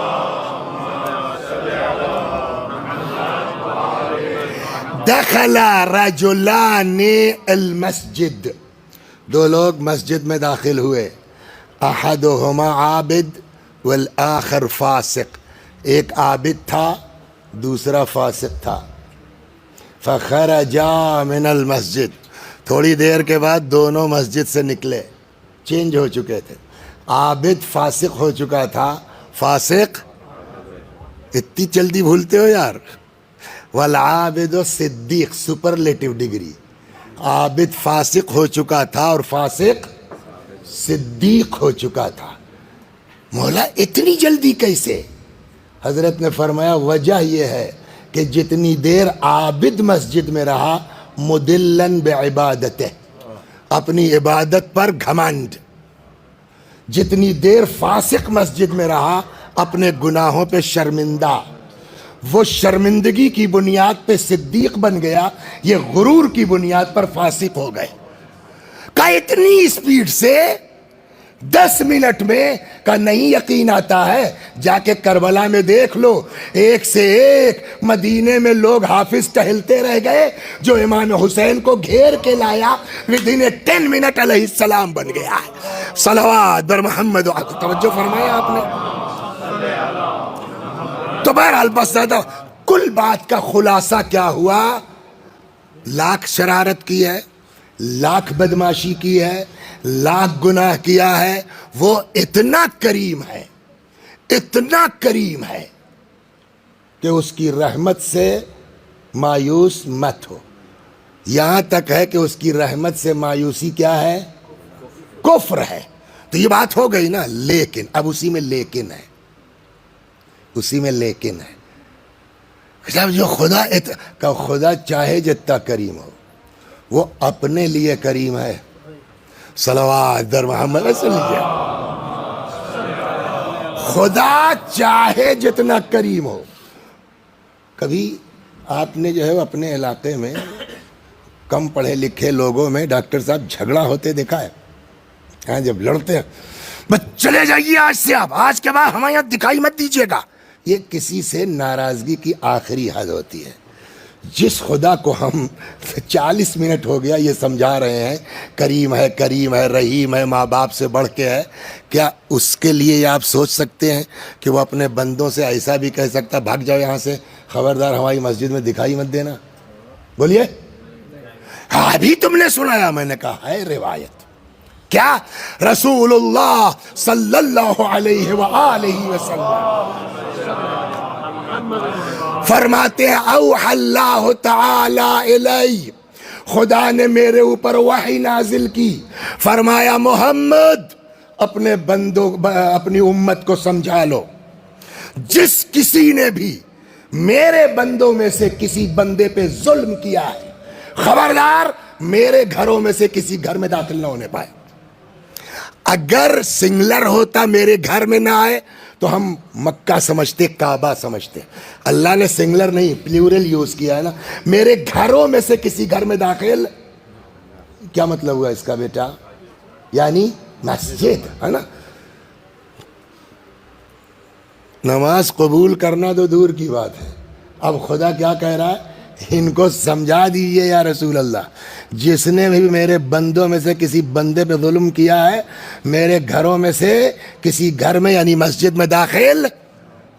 دخل رجلان المسجد، دو لوگ مسجد میں داخل ہوئے، احدہما عابد والآخر فاسق، ایک عابد تھا دوسرا فاسق تھا۔ فخرجا من المسجد، تھوڑی دیر کے بعد دونوں مسجد سے نکلے، چینج ہو چکے تھے۔ عابد فاسق ہو چکا تھا، فاسق اتنی جلدی بھولتے ہو یار۔ والعابد صدیق، سپرلیٹو ڈگری، عابد فاسق ہو چکا تھا اور فاسق صدیق ہو چکا تھا۔ مولا اتنی جلدی کیسے؟ حضرت نے فرمایا وجہ یہ ہے کہ جتنی دیر عابد مسجد میں رہا مدلن بعبادتہ، اپنی عبادت پر گھمنڈ، جتنی دیر فاسق مسجد میں رہا اپنے گناہوں پہ شرمندہ، وہ شرمندگی کی بنیاد پہ صدیق بن گیا، یہ غرور کی بنیاد پر فاسق ہو گئے۔ کا اتنی اسپیڈ سے 10 منٹ میں کا نہیں یقین آتا ہے، جا کے کربلا میں دیکھ لو، ایک سے ایک مدینے میں لوگ حافظ ٹہلتے رہ گئے، جو امام حسین کو گھیر کے لایا ودن 10 منٹ علیہ السلام بن گیا ہے۔ صلوات بر محمد، توجہ فرمایا آپ نے؟ تو بہرحال بس زیادہ کل بات کا خلاصہ کیا ہوا؟ لاکھ شرارت کی ہے، لاکھ بدماشی کی ہے، لاکھ گناہ کیا ہے، وہ اتنا کریم ہے، اتنا کریم ہے کہ اس کی رحمت سے مایوس مت ہو۔ یہاں تک ہے کہ اس کی رحمت سے مایوسی کیا ہے؟ کفر ہے۔ تو یہ بات ہو گئی نا، لیکن اب اسی میں لیکن ہے، اسی میں لیکن ہے۔ جب جو خدا چاہے جتنا کریم ہو، وہ اپنے لیے کریم ہے۔ صلوات در محمد صلی اللہ علیہ وسلم، خدا چاہے جتنا کریم ہو۔ کبھی آپ نے جو ہے اپنے علاقے میں کم پڑھے لکھے لوگوں میں ڈاکٹر صاحب جھگڑا ہوتے دیکھا ہے؟ ہاں، جب لڑتے ہیں بس چلے جائیے آج سے، آپ آج کے بعد ہمارے یہاں دکھائی مت دیجیے گا، یہ کسی سے ناراضگی کی آخری حد ہوتی ہے۔ جس خدا کو ہم 40 منٹ ہو گیا یہ سمجھا رہے ہیں کریم ہے، کریم ہے، رحیم ہے، ماں باپ سے بڑھ کے ہے، کیا اس کے لیے آپ سوچ سکتے ہیں کہ وہ اپنے بندوں سے ایسا بھی کہہ سکتا بھاگ جاؤ یہاں سے، خبردار ہماری مسجد میں دکھائی مت دینا؟ بولیے۔ ابھی تم نے سنایا، میں نے کہا ہے روایت کیا؟ رسول اللہ صلی اللہ علیہ وآلہ وسلم فرماتے ہیں اوحى اللہ تعالی الی، خدا نے میرے اوپر وحی نازل کی، فرمایا محمد اپنے بندوں، اپنی امت کو سمجھا لو، جس کسی نے بھی میرے بندوں میں سے کسی بندے پہ ظلم کیا ہے، خبردار میرے گھروں میں سے کسی گھر میں داخل نہ ہونے پائے۔ اگر سنگلر ہوتا میرے گھر میں نہ آئے تو ہم مکہ سمجھتے، کعبہ سمجھتے. اللہ نے سنگلر نہیں پلیورل یوز کیا ہے نا. میرے گھروں میں سے کسی گھر میں داخل، کیا مطلب ہوا اس کا بیٹا؟ یعنی مسجد ہے نا. نماز قبول کرنا تو دور کی بات ہے. اب خدا کیا کہہ رہا ہے؟ ان کو سمجھا دیجئے یا رسول اللہ، جس نے بھی میرے بندوں میں سے کسی بندے پہ ظلم کیا ہے، میرے گھروں میں سے کسی گھر میں یعنی مسجد میں داخل،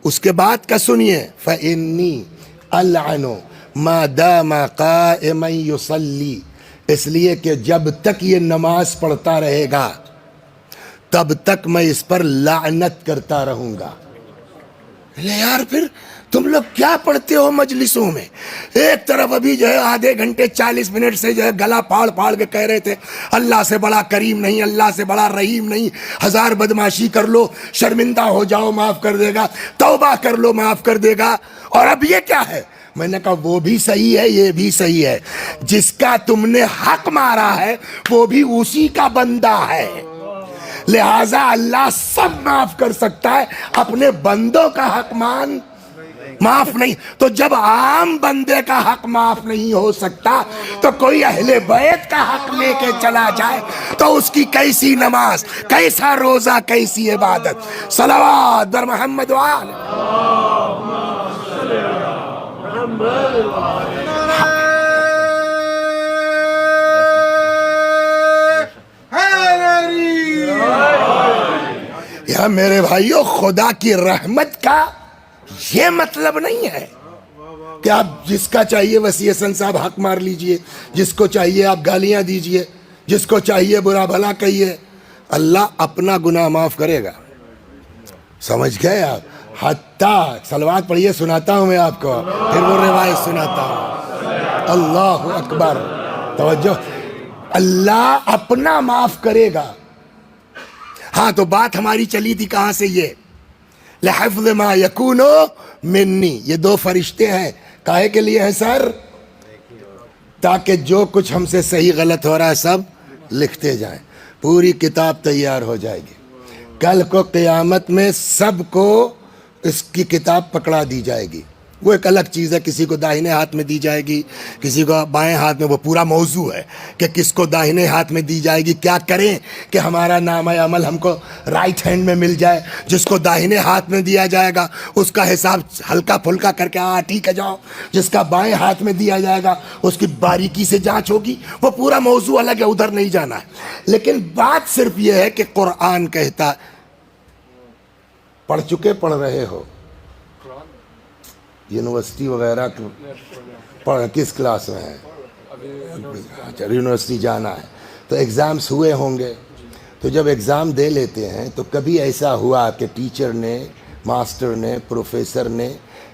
اس کے بعد کا سنیے، فَإِنِّي أَلْعَنُ مَا دَامَ قَائِمًا يُصَلِّي، اس لیے کہ جب تک یہ نماز پڑھتا رہے گا تب تک میں اس پر لعنت کرتا رہوں گا. لے یار پھر تم لوگ کیا پڑھتے ہو مجلسوں میں؟ ایک طرف ابھی جو ہے آدھے گھنٹے 40 منٹ سے جو ہے گلا پھاڑ پھاڑ کے کہہ رہے تھے اللہ سے بڑا کریم نہیں، اللہ سے بڑا رحیم نہیں، 1000 بدماشی کر لو شرمندہ ہو جاؤ معاف کر دے گا، توبہ کر لو معاف کر دے گا. اور اب یہ کیا ہے؟ میں نے کہا وہ بھی صحیح ہے، یہ بھی صحیح ہے. جس کا تم نے حق مارا ہے وہ بھی اسی کا بندہ ہے، لہذا اللہ سب معاف کر سکتا ہے، اپنے بندوں کا حق معاف نہیں. تو جب عام بندے کا حق معاف نہیں ہو سکتا تو کوئی اہل بیت کا حق لے کے چلا جائے تو اس کی کیسی نماز، کیسا روزہ، کیسی عبادت. صلوات بر محمد وآل. یا میرے بھائیو، خدا کی رحمت کا یہ مطلب نہیں ہے کہ آپ جس کا چاہیے وسیع حسن صاحب حق مار لیجئے، جس کو چاہیے آپ گالیاں دیجئے، جس کو چاہیے برا بھلا کہیے. اللہ اپنا گناہ معاف کرے گا. سمجھ گئے آپ؟ حتیٰ صلوات پڑھیے، سناتا ہوں میں آپ کو، پھر وہ روایت سناتا ہوں. اللہ اکبر. توجہ، اللہ اپنا معاف کرے گا. ہاں تو بات ہماری چلی تھی کہاں سے؟ یہ لحفظ ما یکون منی، یہ 2 فرشتے ہیں. کاہے کے لیے ہیں سر؟ تاکہ جو کچھ ہم سے صحیح غلط ہو رہا ہے سب لکھتے جائیں. پوری کتاب تیار ہو جائے گی. کل کو قیامت میں سب کو اس کی کتاب پکڑا دی جائے گی. وہ ایک الگ چیز ہے، کسی کو داہنے ہاتھ میں دی جائے گی، کسی کو بائیں ہاتھ میں. وہ پورا موضوع ہے کہ کس کو داہنے ہاتھ میں دی جائے گی، کیا کریں کہ ہمارا نامہ عمل ہم کو رائٹ ہینڈ میں مل جائے. جس کو داہنے ہاتھ میں دیا جائے گا اس کا حساب ہلکا پھلکا کر کے ٹھیک ہے جاؤ. جس کا بائیں ہاتھ میں دیا جائے گا اس کی باریکی سے جانچ ہوگی. وہ پورا موضوع الگ ہے، ادھر نہیں جانا ہے. لیکن بات صرف یہ ہے کہ قرآن کہتا، پڑھ چکے پڑھ رہے ہو یونیورسٹی وغیرہ کس کلاس میں ہے؟ اچھا، یونیورسٹی جانا ہے تو ایگزامس ہوئے ہوں گے. تو جب ایگزام دے لیتے ہیں تو کبھی ایسا ہوا کہ ٹیچر نے، ماسٹر نے، پروفیسر نے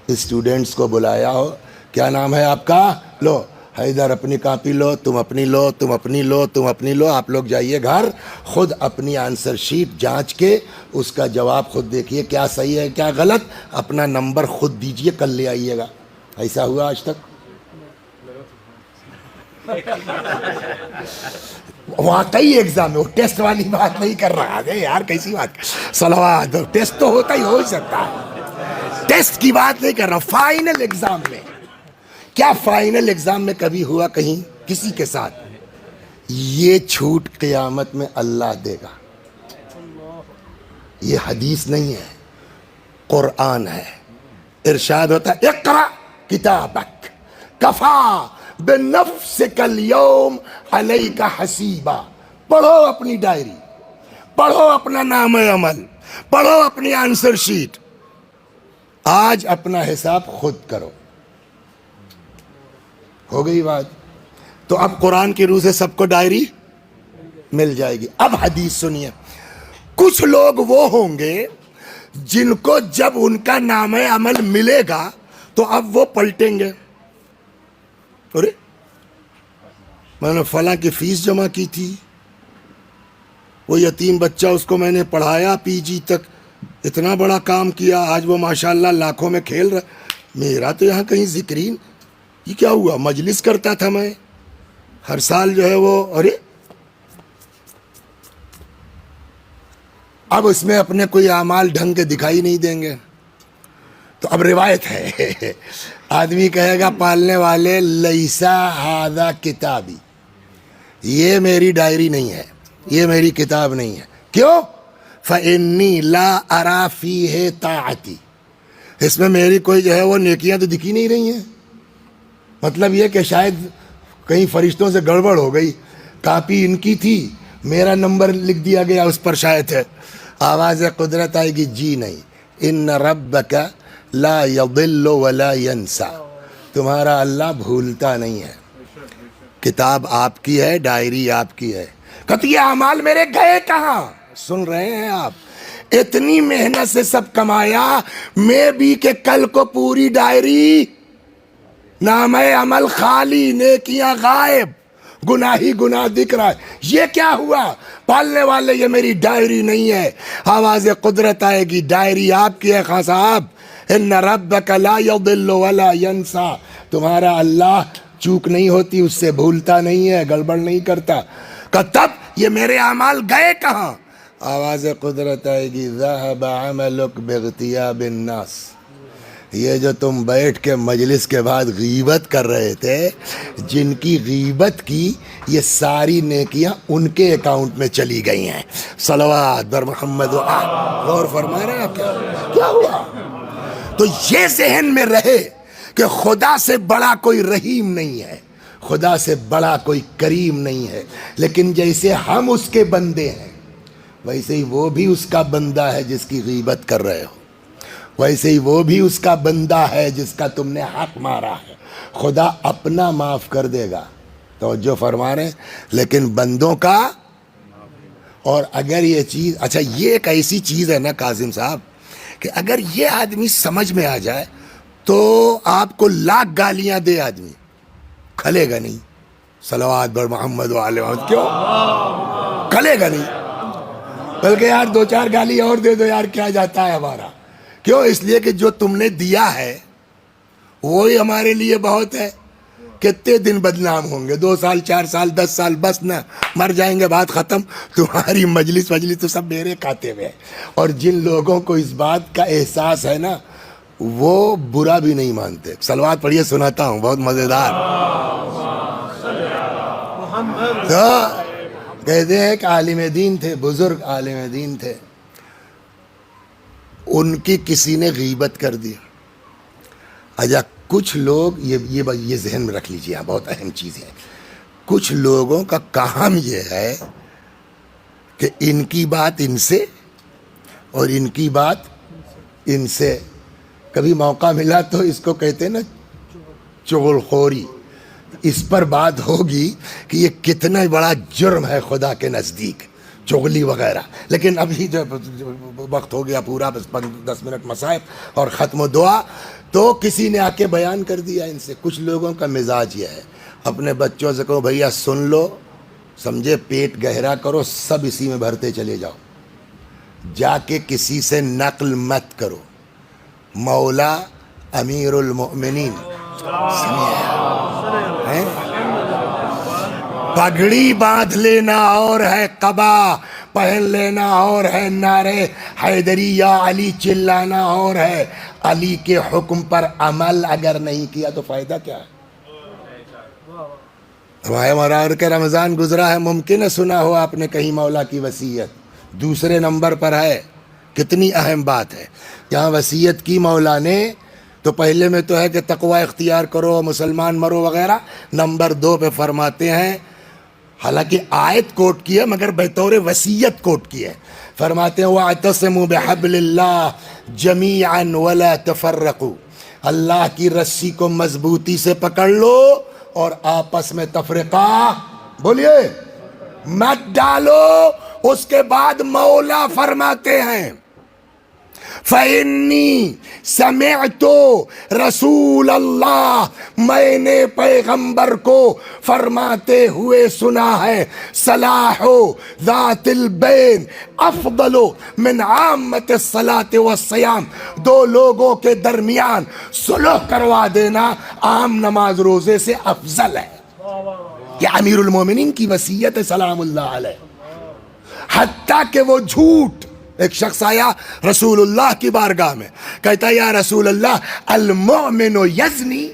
اسٹوڈنٹس کو بلایا ہو، کیا نام ہے آپ کا؟ لو حیدر اپنی کاپی لو، تم اپنی لو، تم اپنی لو، تم اپنی لو. آپ لوگ جائیے گھر، خود اپنی آنسر شیٹ جانچ کے اس کا جواب خود دیکھیے کیا صحیح ہے کیا غلط، اپنا نمبر خود دیجئے، کل لے آئیے گا. ایسا ہوا آج تک؟ واقعی ایگزام ہے، وہ ٹیسٹ والی بات نہیں کر رہا ہے یار، کیسی بات؟ صلوات، ٹیسٹ تو ہوتا ہی ہو سکتا ہے، ٹیسٹ کی بات نہیں کر رہا. فائنل ایگزام میں کیا فائنل ایگزام میں کبھی ہوا کہیں کسی کے ساتھ؟ یہ چھوٹ قیامت میں اللہ دے گا. یہ حدیث نہیں ہے، قرآن ہے. ارشاد ہوتا ہے اقرأ کتابک کفا بنفسک اليوم علیک حسیبا. پڑھو اپنی ڈائری، پڑھو اپنا نام عمل، پڑھو اپنی آنسر شیٹ. آج اپنا حساب خود کرو. ہو گئی بات؟ تو اب قرآن کی روح سے سب کو ڈائری مل جائے گی. اب حدیث سنیے. کچھ لوگ وہ ہوں گے جن کو جب ان کا نام عمل ملے گا تو اب وہ پلٹیں گے. ارے میں نے فلاں کی فیس جمع کی تھی، وہ یتیم بچہ اس کو میں نے پڑھایا PG تک، اتنا بڑا کام کیا، آج وہ ماشاءاللہ لاکھوں میں کھیل رہا. میرا تو یہاں کہیں ذکرین. یہ کیا ہوا؟ مجلس کرتا تھا میں ہر سال جو ہے وہ. ارے اب اس میں اپنے کوئی اعمال ڈھنگ کے دکھائی نہیں دیں گے. تو اب روایت ہے, آدمی کہے گا پالنے والے لیسا ھذا کتابی, یہ میری ڈائری نہیں ہے, یہ میری کتاب نہیں ہے. کیوں؟ فإنی لا ارا فیہ طاعتی, اس میں میری کوئی جو ہے وہ نیکیاں تو دکھی نہیں رہی ہیں. مطلب یہ کہ شاید کہیں فرشتوں سے گڑبڑ ہو گئی, کاپی ان کی تھی, میرا نمبر لکھ دیا گیا اس پر شاید ہے. آواز قدرت آئے گی, جی نہیں, ان ربک لا یضل ولا ینسا, تمہارا اللہ بھولتا نہیں ہے. کتاب آپ کی ہے, ڈائری آپ کی ہے. کہتے یہ اعمال میرے گئے کہاں؟ سن رہے ہیں آپ, اتنی محنت سے سب کمایا, میں بھی کہ کل کو پوری ڈائری, نام عمل خالی, نیکیاں غائب, گناہ ہی گناہ دکھ رہا ہے. یہ کیا ہوا؟ پالنے والے یہ میری ڈائری نہیں ہے. آواز قدرت آئے گی, ڈائری آپ کی ہے خاں صاحب. ان ربک لا یضل ولا ینسا, تمہارا اللہ چوک نہیں ہوتی, اس سے بھولتا نہیں ہے, گڑبڑ نہیں کرتا. کہ تب یہ میرے اعمال گئے کہاں؟ آواز قدرت آئے گی, ذهب عملک باغتیاب الناس, یہ جو تم بیٹھ کے مجلس کے بعد غیبت کر رہے تھے, جن کی غیبت کی, یہ ساری نیکیاں ان کے اکاؤنٹ میں چلی گئی ہیں. صلوات بر محمد و آل. غور فرما رہے ہیں کیا ہوا؟ تو یہ ذہن میں رہے کہ خدا سے بڑا کوئی رحیم نہیں ہے, خدا سے بڑا کوئی کریم نہیں ہے. لیکن جیسے ہم اس کے بندے ہیں, ویسے ہی وہ بھی اس کا بندہ ہے جس کی غیبت کر رہے ہو, ویسے ہی وہ بھی اس کا بندہ ہے جس کا تم نے حق مارا ہے. خدا اپنا معاف کر دے گا, توجہ فرما رہے ہیں, لیکن بندوں کا. اور اگر یہ چیز, اچھا یہ ایک ایسی چیز ہے نا قاسم صاحب, کہ اگر یہ آدمی سمجھ میں آ جائے تو آپ کو لاکھ گالیاں دے آدمی کھلے گا نہیں. صلوات بر محمد و آل محمد. کیوں کھلے گا نہیں؟ بلکہ یار دو چار گالی اور دے دو یار, کیا جاتا ہے ہمارا. کیوں؟ اس لیے کہ جو تم نے دیا ہے وہی ہمارے لیے بہت ہے. کتنے دن بدنام ہوں گے, 2 سال 4 سال 10 سال, بس نہ مر جائیں گے, بات ختم. تمہاری مجلس تو سب میرے کھاتے میں ہے. اور جن لوگوں کو اس بات کا احساس ہے نا, وہ برا بھی نہیں مانتے. صلوات پڑھیے, سناتا ہوں, بہت مزیدار. تو کہتے ہیں کہ عالم دین تھے, بزرگ عالم دین تھے, ان کی کسی نے غیبت کر دی. اچھا کچھ لوگ, یہ ذہن میں رکھ لیجیے, بہت اہم چیز ہے. کچھ لوگوں کا کام یہ ہے کہ ان کی بات ان سے اور ان کی بات ان سے. کبھی موقع ملا تو اس کو کہتے ہیں نا چغل خوری. اس پر بات ہوگی کہ یہ کتنا بڑا جرم ہے خدا کے نزدیک, چغلی وغیرہ. لیکن ابھی جب وقت ہو گیا پورا, بس 10 منٹ مصائب اور ختم و دعا, تو کسی نے آ کے بیان کر دیا ان سے. کچھ لوگوں کا مزاج یہ ہے, اپنے بچوں سے کہو بھیا سن لو, سمجھے, پیٹ گہرا کرو, سب اسی میں بھرتے چلے جاؤ, جا کے کسی سے نقل مت کرو. مولا امیر المؤمنین پگڑی باندھ لینا اور ہے, قبا پہن لینا اور ہے, نعرے حیدری یا علی چلانا اور ہے. علی کے حکم پر عمل اگر نہیں کیا تو فائدہ کیا ہے؟ ماہ مرار کے رمضان گزرا ہے, ممکن ہے سنا ہو آپ نے کہیں مولا کی وصیت, دوسرے نمبر پر ہے. کتنی اہم بات ہے. جہاں وصیت کی مولا نے, تو پہلے میں تو ہے کہ تقوی اختیار کرو, مسلمان مرو وغیرہ. نمبر 2 پہ فرماتے ہیں, حالانکہ آیت کوٹ کی ہے مگر بطور وصیت کوٹ کی ہے, فرماتے ہیں وَاعْتَصِمُوا بِحَبْلِ اللَّهِ جَمِيعًا وَلَا تَفَرَّقُوا, اللہ کی رسی کو مضبوطی سے پکڑ لو اور آپس میں تفرقہ بولیے مت ڈالو. اس کے بعد مولا فرماتے ہیں فَإِنِّي سَمِعْتُ رسول اللہ, میں نے پیغمبر کو فرماتے ہوئے سنا ہے, صلاح ذات البین افضل من عامت الصلاۃ والصیام, 2 لوگوں کے درمیان صلح کروا دینا عام نماز روزے سے افضل ہے. یہ امیر المومنین کی وصیت ہے سلام اللہ علیہ. حتیٰ کہ وہ جھوٹ ایک شخص آیا رسول اللہ کی بارگاہ میں، کہتا ہے یا رسول اللہ المؤمن یزنی،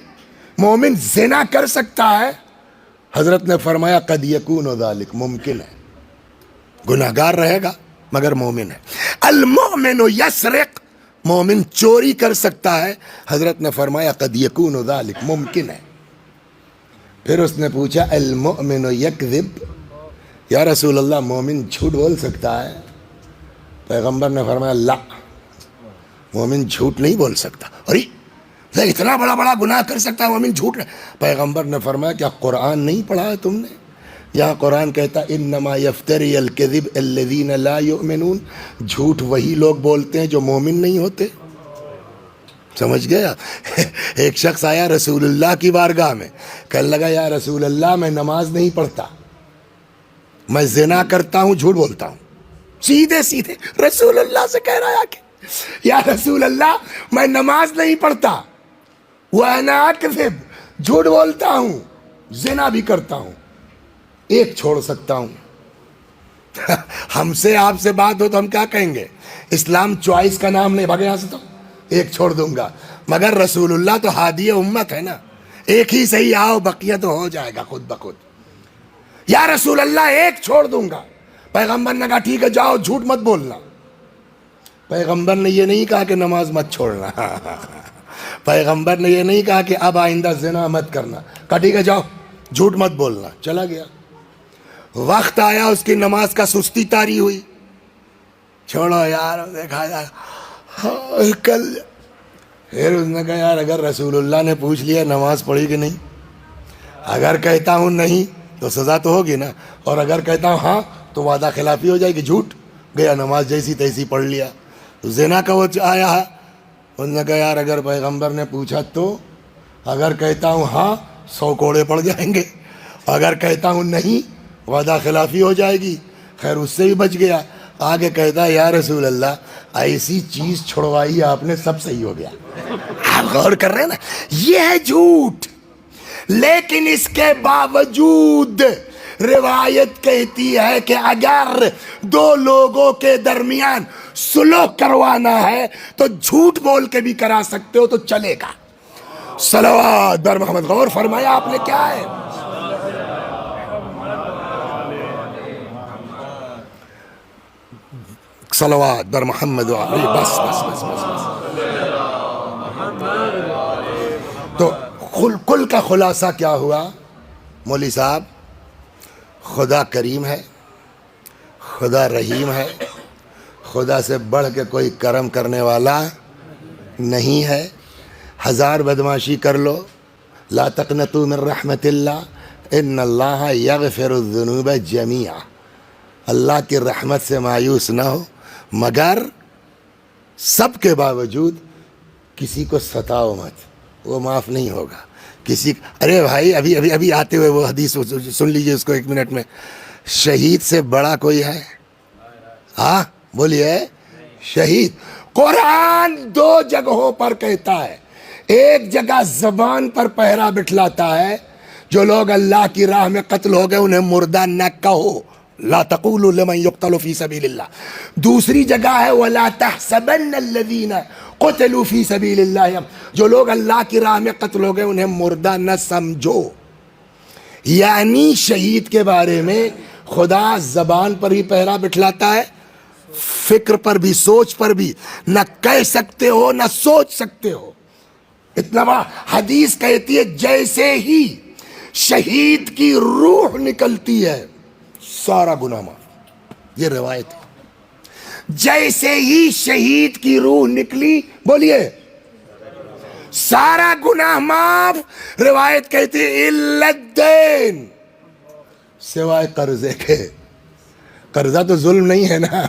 مومن زنا کر سکتا ہے؟ حضرت نے فرمایا قد یکون ذالک، ممکن ہے، گناہگار رہے گا مگر مومن ہے۔ المؤمن یسرق، مومن چوری کر سکتا ہے؟ حضرت نے فرمایا قد یکون ذالک، ممکن ہے۔ پھر اس نے پوچھا المؤمن یکذب، یا رسول اللہ مومن جھوٹ بول سکتا ہے؟ پیغمبر نے فرمایا لا، مومن جھوٹ نہیں بول سکتا۔ ارے اتنا بڑا بڑا گناہ کر سکتا ہے مومن جھوٹ؟ پیغمبر نے فرمایا کیا قرآن نہیں پڑھا ہے تم نے؟ یہاں قرآن کہتا انما یفتری الکذب الذین لا یؤمنون، جھوٹ وہی لوگ بولتے ہیں جو مومن نہیں ہوتے۔ سمجھ گیا؟ ایک شخص آیا رسول اللہ کی بارگاہ میں، کہنے لگا یا رسول اللہ میں نماز نہیں پڑھتا، میں زنا کرتا ہوں، جھوٹ بولتا ہوں۔ سیدھے سیدھے رسول اللہ سے کہہ رہا ہے کہ یا رسول اللہ میں نماز نہیں پڑھتا، وَأَنَا أَكْذِبُ، جھوٹ بولتا ہوں، زنا بھی کرتا ہوں، ایک چھوڑ سکتا ہوں۔ ہم سے آپ سے بات ہو تو ہم کیا کہیں گے؟ اسلام چوائس کا نام نہیں، بھاگے یہاں سے، تو ایک چھوڑ دوں گا۔ مگر رسول اللہ تو ہادی امت ہے نا، ایک ہی صحیح آؤ، بقیہ تو ہو جائے گا خود بخود۔ یا رسول اللہ ایک چھوڑ دوں گا۔ پیغمبر نے کہا ٹھیک ہے جاؤ، جھوٹ مت بولنا۔ پیغمبر نے یہ نہیں کہا کہ نماز مت چھوڑنا، پیغمبر نے یہ نہیں کہا کہ اب آئندہ زنا مت کرنا، کہا ٹھیک ہے جاؤ، جھوٹ مت بولنا، چلا گیا۔ وقت آیا اس کی نماز کا، سستی طاری ہوئی، چھوڑو یار دیکھا جائے کل۔ پھر اس نے کہا یار اگر رسول اللہ نے پوچھ لیا نماز پڑھی کہ نہیں، اگر کہتا ہوں نہیں تو سزا تو ہوگی نا، اور اگر کہتا ہوں ہاں تو وعدہ خلافی ہو جائے گی، جھوٹ گیا، نماز جیسی تیسی پڑھ لیا۔ زنا کا وہ آیا ہے، اس نے کہا یار اگر پیغمبر نے پوچھا تو اگر کہتا ہوں ہاں 100 کوڑے پڑ جائیں گے، اگر کہتا ہوں نہیں وعدہ خلافی ہو جائے گی۔ خیر اس سے بھی بچ گیا۔ آگے کہتا ہے یا رسول اللہ ایسی چیز چھڑوائی آپ نے، سب صحیح ہو گیا۔ آپ غور کر رہے ہیں نا، یہ ہے جھوٹ۔ لیکن اس کے باوجود روایت کہتی ہے کہ اگر دو لوگوں کے درمیان سلوک کروانا ہے تو جھوٹ بول کے بھی کرا سکتے ہو تو چلے گا۔ صلوات بر محمد، غور فرمایا آپ نے کیا ہے؟ صلوات بر محمد وعلی، بس بس بس بس بس۔ تو کل کا خلاصہ کیا ہوا مولوی صاحب؟ خدا کریم ہے، خدا رحیم ہے، خدا سے بڑھ کے کوئی کرم کرنے والا نہیں ہے۔ ہزار بدماشی کر لو، لا تقنطوا من رحمت اللہ ان اللہ یغفر الذنوب جمیعا، اللہ کی رحمت سے مایوس نہ ہو، مگر سب کے باوجود کسی کو ستاؤ مت، وہ معاف نہیں ہوگا۔ کسی ارے بھائی ابھی آتے ہوئے وہ حدیث سن لیجئے اس کو 1 منٹ میں، شہید سے بڑا کوئی ہے؟ ہاں بولیے، شہید۔ قرآن 2 جگہوں پر کہتا ہے، ایک جگہ زبان پر پہرا بٹھلاتا ہے، جو لوگ اللہ کی راہ میں قتل ہو گئے انہیں مردہ نہ کہو، لا تقولوا لمن يقتل في سبيل اللہ۔ دوسری جگہ ہے ولا تحسبن الذين قتلوا في سبيل اللہ، جو لوگ اللہ کی راہ میں قتل ہو گئے انہیں مردہ نہ سمجھو۔ یعنی شہید کے بارے میں خدا زبان پر ہی پہرا بٹھلاتا ہے، فکر پر بھی، سوچ پر بھی، نہ کہہ سکتے ہو نہ سوچ سکتے ہو۔ اتنا بڑا حدیث کہتی ہے جیسے ہی شہید کی روح نکلتی ہے سارا گناہ معاف، یہ روایت ہے۔ جیسے ہی شہید کی روح نکلی، بولیے، سارا گناہ معاف۔ روایت کہتی ہے الا الدین، سوائے قرضے کے۔ قرضہ تو ظلم نہیں ہے نا،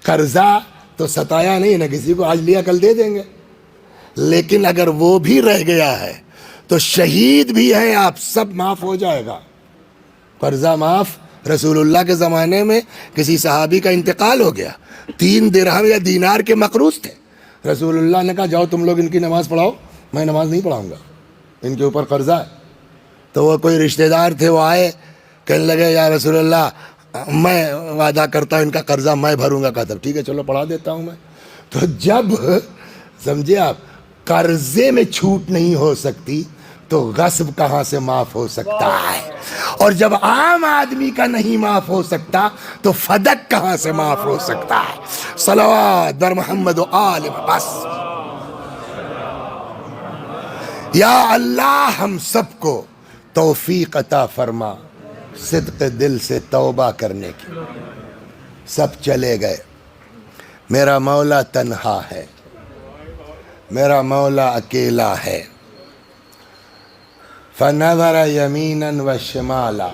قرضہ تو ستایا نہیں نا، کسی کو آج لیا کل دے دیں گے۔ لیکن اگر وہ بھی رہ گیا ہے تو شہید بھی ہے، آپ سب معاف ہو جائے گا۔ قرضہ معاف۔ رسول اللہ کے زمانے میں کسی صحابی کا انتقال ہو گیا، 3 درہم یا دینار کے مقروض تھے۔ رسول اللہ نے کہا جاؤ تم لوگ ان کی نماز پڑھاؤ، میں نماز نہیں پڑھاؤں گا، ان کے اوپر قرضہ ہے۔ تو وہ کوئی رشتہ دار تھے، وہ آئے، کہنے لگے یا رسول اللہ میں وعدہ کرتا ہوں ان کا قرضہ میں بھروں گا. کہا تھا ٹھیک ہے چلو پڑھا دیتا ہوں میں. تو جب سمجھے آپ قرضے میں چھوٹ نہیں ہو سکتی تو غصب کہاں سے معاف ہو سکتا ہے؟ اور جب عام آدمی کا نہیں معاف ہو سکتا تو فدق کہاں سے معاف ہو سکتا ہے؟ صلوات بر محمد و آل. بس یا اللہ ہم سب کو توفیق عطا فرما صدق دل سے توبہ کرنے کی. سب چلے گئے، میرا مولا تنہا ہے، میرا مولا اکیلا ہے. فنظر یمینا و شمالا،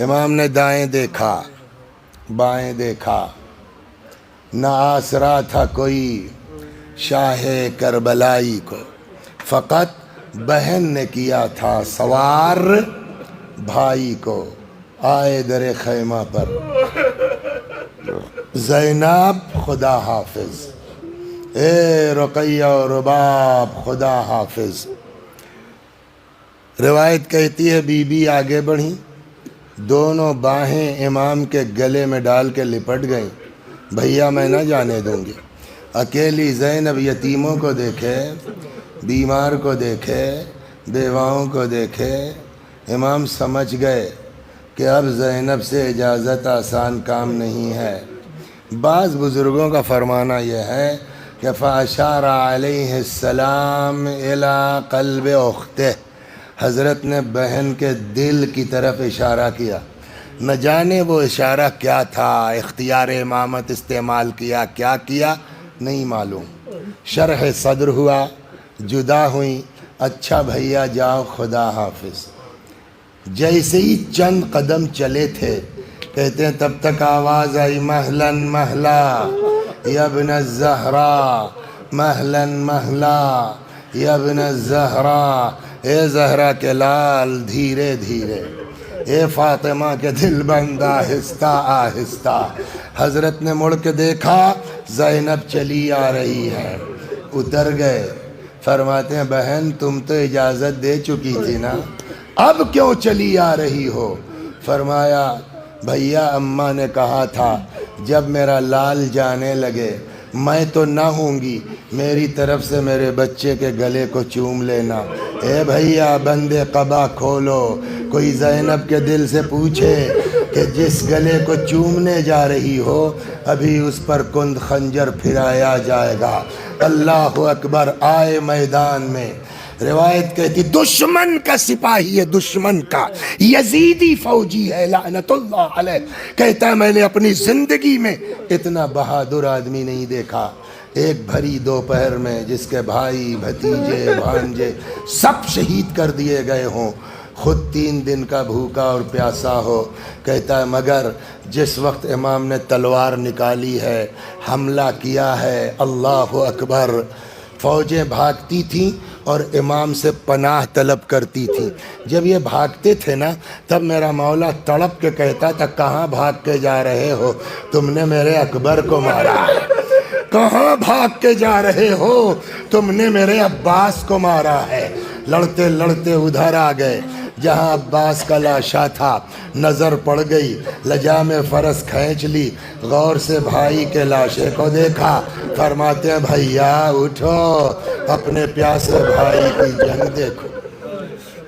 امام نے دائیں دیکھا بائیں دیکھا، نہ آسرا تھا کوئی شاہ کربلائی کو، فقط بہن نے کیا تھا سوار بھائی کو. آئے در خیمہ پر زینب خدا حافظ، اے رقیہ و رباب خدا حافظ. روایت کہتی ہے بی بی آگے بڑھی، دونوں باہیں امام کے گلے میں ڈال کے لپٹ گئیں. بھیا میں نہ جانے دوں گی. اکیلی زینب یتیموں کو دیکھے، بیمار کو دیکھے، بیواؤں کو دیکھے. امام سمجھ گئے کہ اب زینب سے اجازت آسان کام نہیں ہے. بعض بزرگوں کا فرمانا یہ ہے کہ فَأَشَارَ عَلَيْهِ السَّلَامِ إِلَىٰ قَلْبِ أُخْتِهِ، حضرت نے بہن کے دل کی طرف اشارہ کیا. نہ جانے وہ اشارہ کیا تھا، اختیار امامت استعمال کیا، کیا کیا نہیں معلوم. شرح صدر ہوا، جدا ہوئیں. اچھا بھیا جاؤ خدا حافظ. جیسے ہی چند قدم چلے تھے کہتے ہیں تب تک آواز آئی مہلن مہلا یا ابن الزہرا، مہلن مہلا یا ابن الزہرا، اے زہرا کے لال دھیرے دھیرے، اے فاطمہ کے دل بند آہستہ آہستہ. حضرت نے مڑ کے دیکھا زینب چلی آ رہی ہے. اتر گئے. فرماتے ہیں بہن تم تو اجازت دے چکی تھی نا، اب کیوں چلی آ رہی ہو؟ فرمایا بھیا اماں نے کہا تھا جب میرا لال جانے لگے میں تو نہ ہوں گی، میری طرف سے میرے بچے کے گلے کو چوم لینا. اے بھیا بند قبا کھولو. کوئی زینب کے دل سے پوچھے کہ جس گلے کو چومنے جا رہی ہو ابھی اس پر کند خنجر پھرایا جائے گا. اللہ اکبر. آئے میدان میں. روایت کہتی دشمن کا سپاہی ہے، دشمن کا یزیدی فوجی ہے لعنت اللہ علیہ. کہتا ہے میں نے اپنی زندگی میں اتنا بہادر آدمی نہیں دیکھا. ایک بھری دوپہر میں جس کے بھائی بھتیجے بھانجے سب شہید کر دیے گئے ہوں، خود 3 دن کا بھوکا اور پیاسا ہو. کہتا ہے مگر جس وقت امام نے تلوار نکالی ہے، حملہ کیا ہے، اللہ اکبر، فوجیں بھاگتی تھیں اور امام سے پناہ طلب کرتی تھیں. جب یہ بھاگتے تھے نا تب میرا مولا تڑپ کے کہتا تھا کہاں بھاگ کے جا رہے ہو؟ تم نے میرے اکبر کو مارا ہے. کہاں بھاگ کے جا رہے ہو؟ تم نے میرے عباس کو مارا ہے. لڑتے لڑتے ادھر آ گئے جہاں عباس کا لاشا تھا. نظر پڑ گئی، لجام فرس کھینچ لی، غور سے بھائی کے لاشے کو دیکھا. فرماتے ہیں بھیا اٹھو، اپنے پیاسے بھائی کی جنگ دیکھو.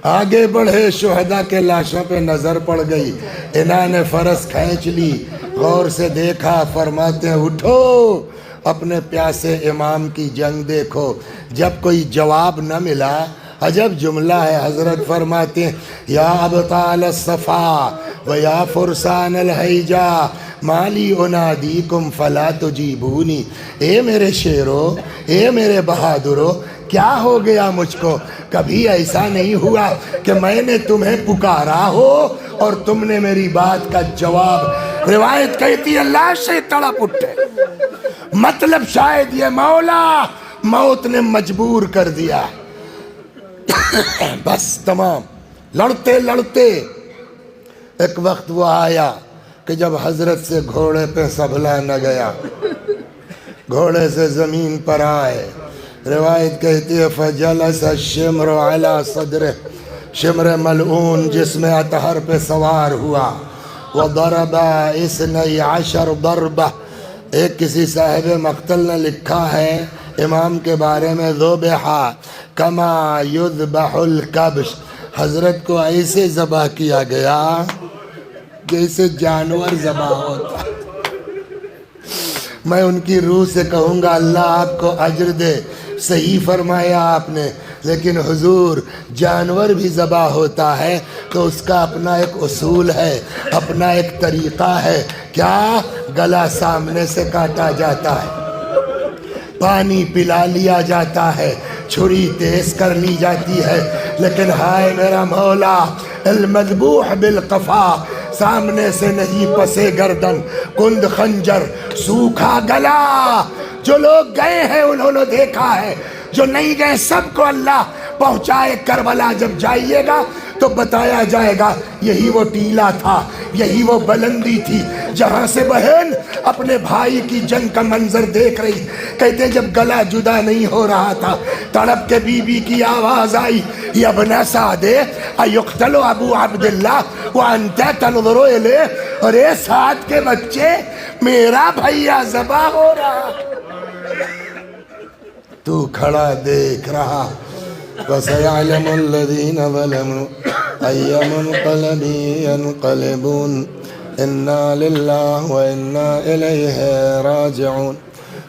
آگے بڑھے، شہداء کے لاشوں پہ نظر پڑ گئی، انہوں نے فرس کھینچ لی، غور سے دیکھا. فرماتے ہیں اٹھو، اپنے پیاسے امام کی جنگ دیکھو. جب کوئی جواب نہ ملا، عجب جملہ ہے، حضرت فرماتے ہیں یا ابطال الصفا و یا فرسان الحیجا مالی انادیکم فلا تجیبونی. اے میرے شیرو، اے میرے بہادرو، کیا ہو گیا مجھ کو؟ کبھی ایسا نہیں ہوا کہ میں نے تمہیں پکارا ہو اور تم نے میری بات کا جواب. روایت کہتی ہے لاشیں تڑپ اٹھے. مطلب شاید یہ مولا موت نے مجبور کر دیا. بس تمام. لڑتے لڑتے ایک وقت وہ آیا کہ جب حضرت سے گھوڑے پہ سنبھلا نہ گیا، گھوڑے سے زمین پر آئے. روایت کہتی ہے فجلس الشمر علی صدرہ، شمر ملعون جس میں اطہر پہ سوار ہوا. وضرب 12 ضربہ. ایک کسی صاحب مقتل نے لکھا ہے امام کے بارے میں ذبح کما یذبح الکبش، حضرت کو ایسے ذبح کیا گیا جیسے جانور ذبح ہوتا. میں ان کی روح سے کہوں گا اللہ آپ کو اجر دے، صحیح فرمایا آپ نے، لیکن حضور جانور بھی ذبح ہوتا ہے تو اس کا اپنا ایک اصول ہے، اپنا ایک طریقہ ہے. کیا؟ گلا سامنے سے کاٹا جاتا ہے، پانی پلا لیا جاتا ہے، چھری تیز کر لی جاتی ہے، لیکن ہائے میرا مولا المذبوح بالقفا، سامنے سے نہیں پسے گردن، کند خنجر، سوکھا گلا. جو لوگ گئے ہیں انہوں نے دیکھا ہے، جو نہیں گئے سب کو اللہ پہنچائے. کربلا جب جائیے گا تو بتایا جائے گا یہی وہ ٹیلا تھا، یہی وہ بلندی تھی جہاں سے بہن اپنے بھائی کی جنگ کا منظر دیکھ رہی. کہتے جب گلا جدا نہیں ہو رہا تھا تڑپ کے بی بی کی آواز آئی یا ابن سعد ایقتل ابو عبداللہ وانت تنظر الیہ، اور اے سعد کے بچے میرا بھیا ذبح ہو رہا، تو کھڑا دیکھ رہا. وَسَيَعْلَمُ الَّذِينَ ظَلَمُوا أَيَّ مُنْقَلَبٍ يَنْقَلِبُونَ إِنَّا لِلَّهِ وَإِنَّا إِلَيْهِ رَاجِعُونَ.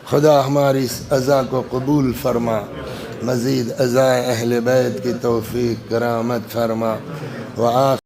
خدا ہماری اس عزا کو قبول فرما، مزید عزائے اہل بیت کی توفیق کرامت فرما. وآخر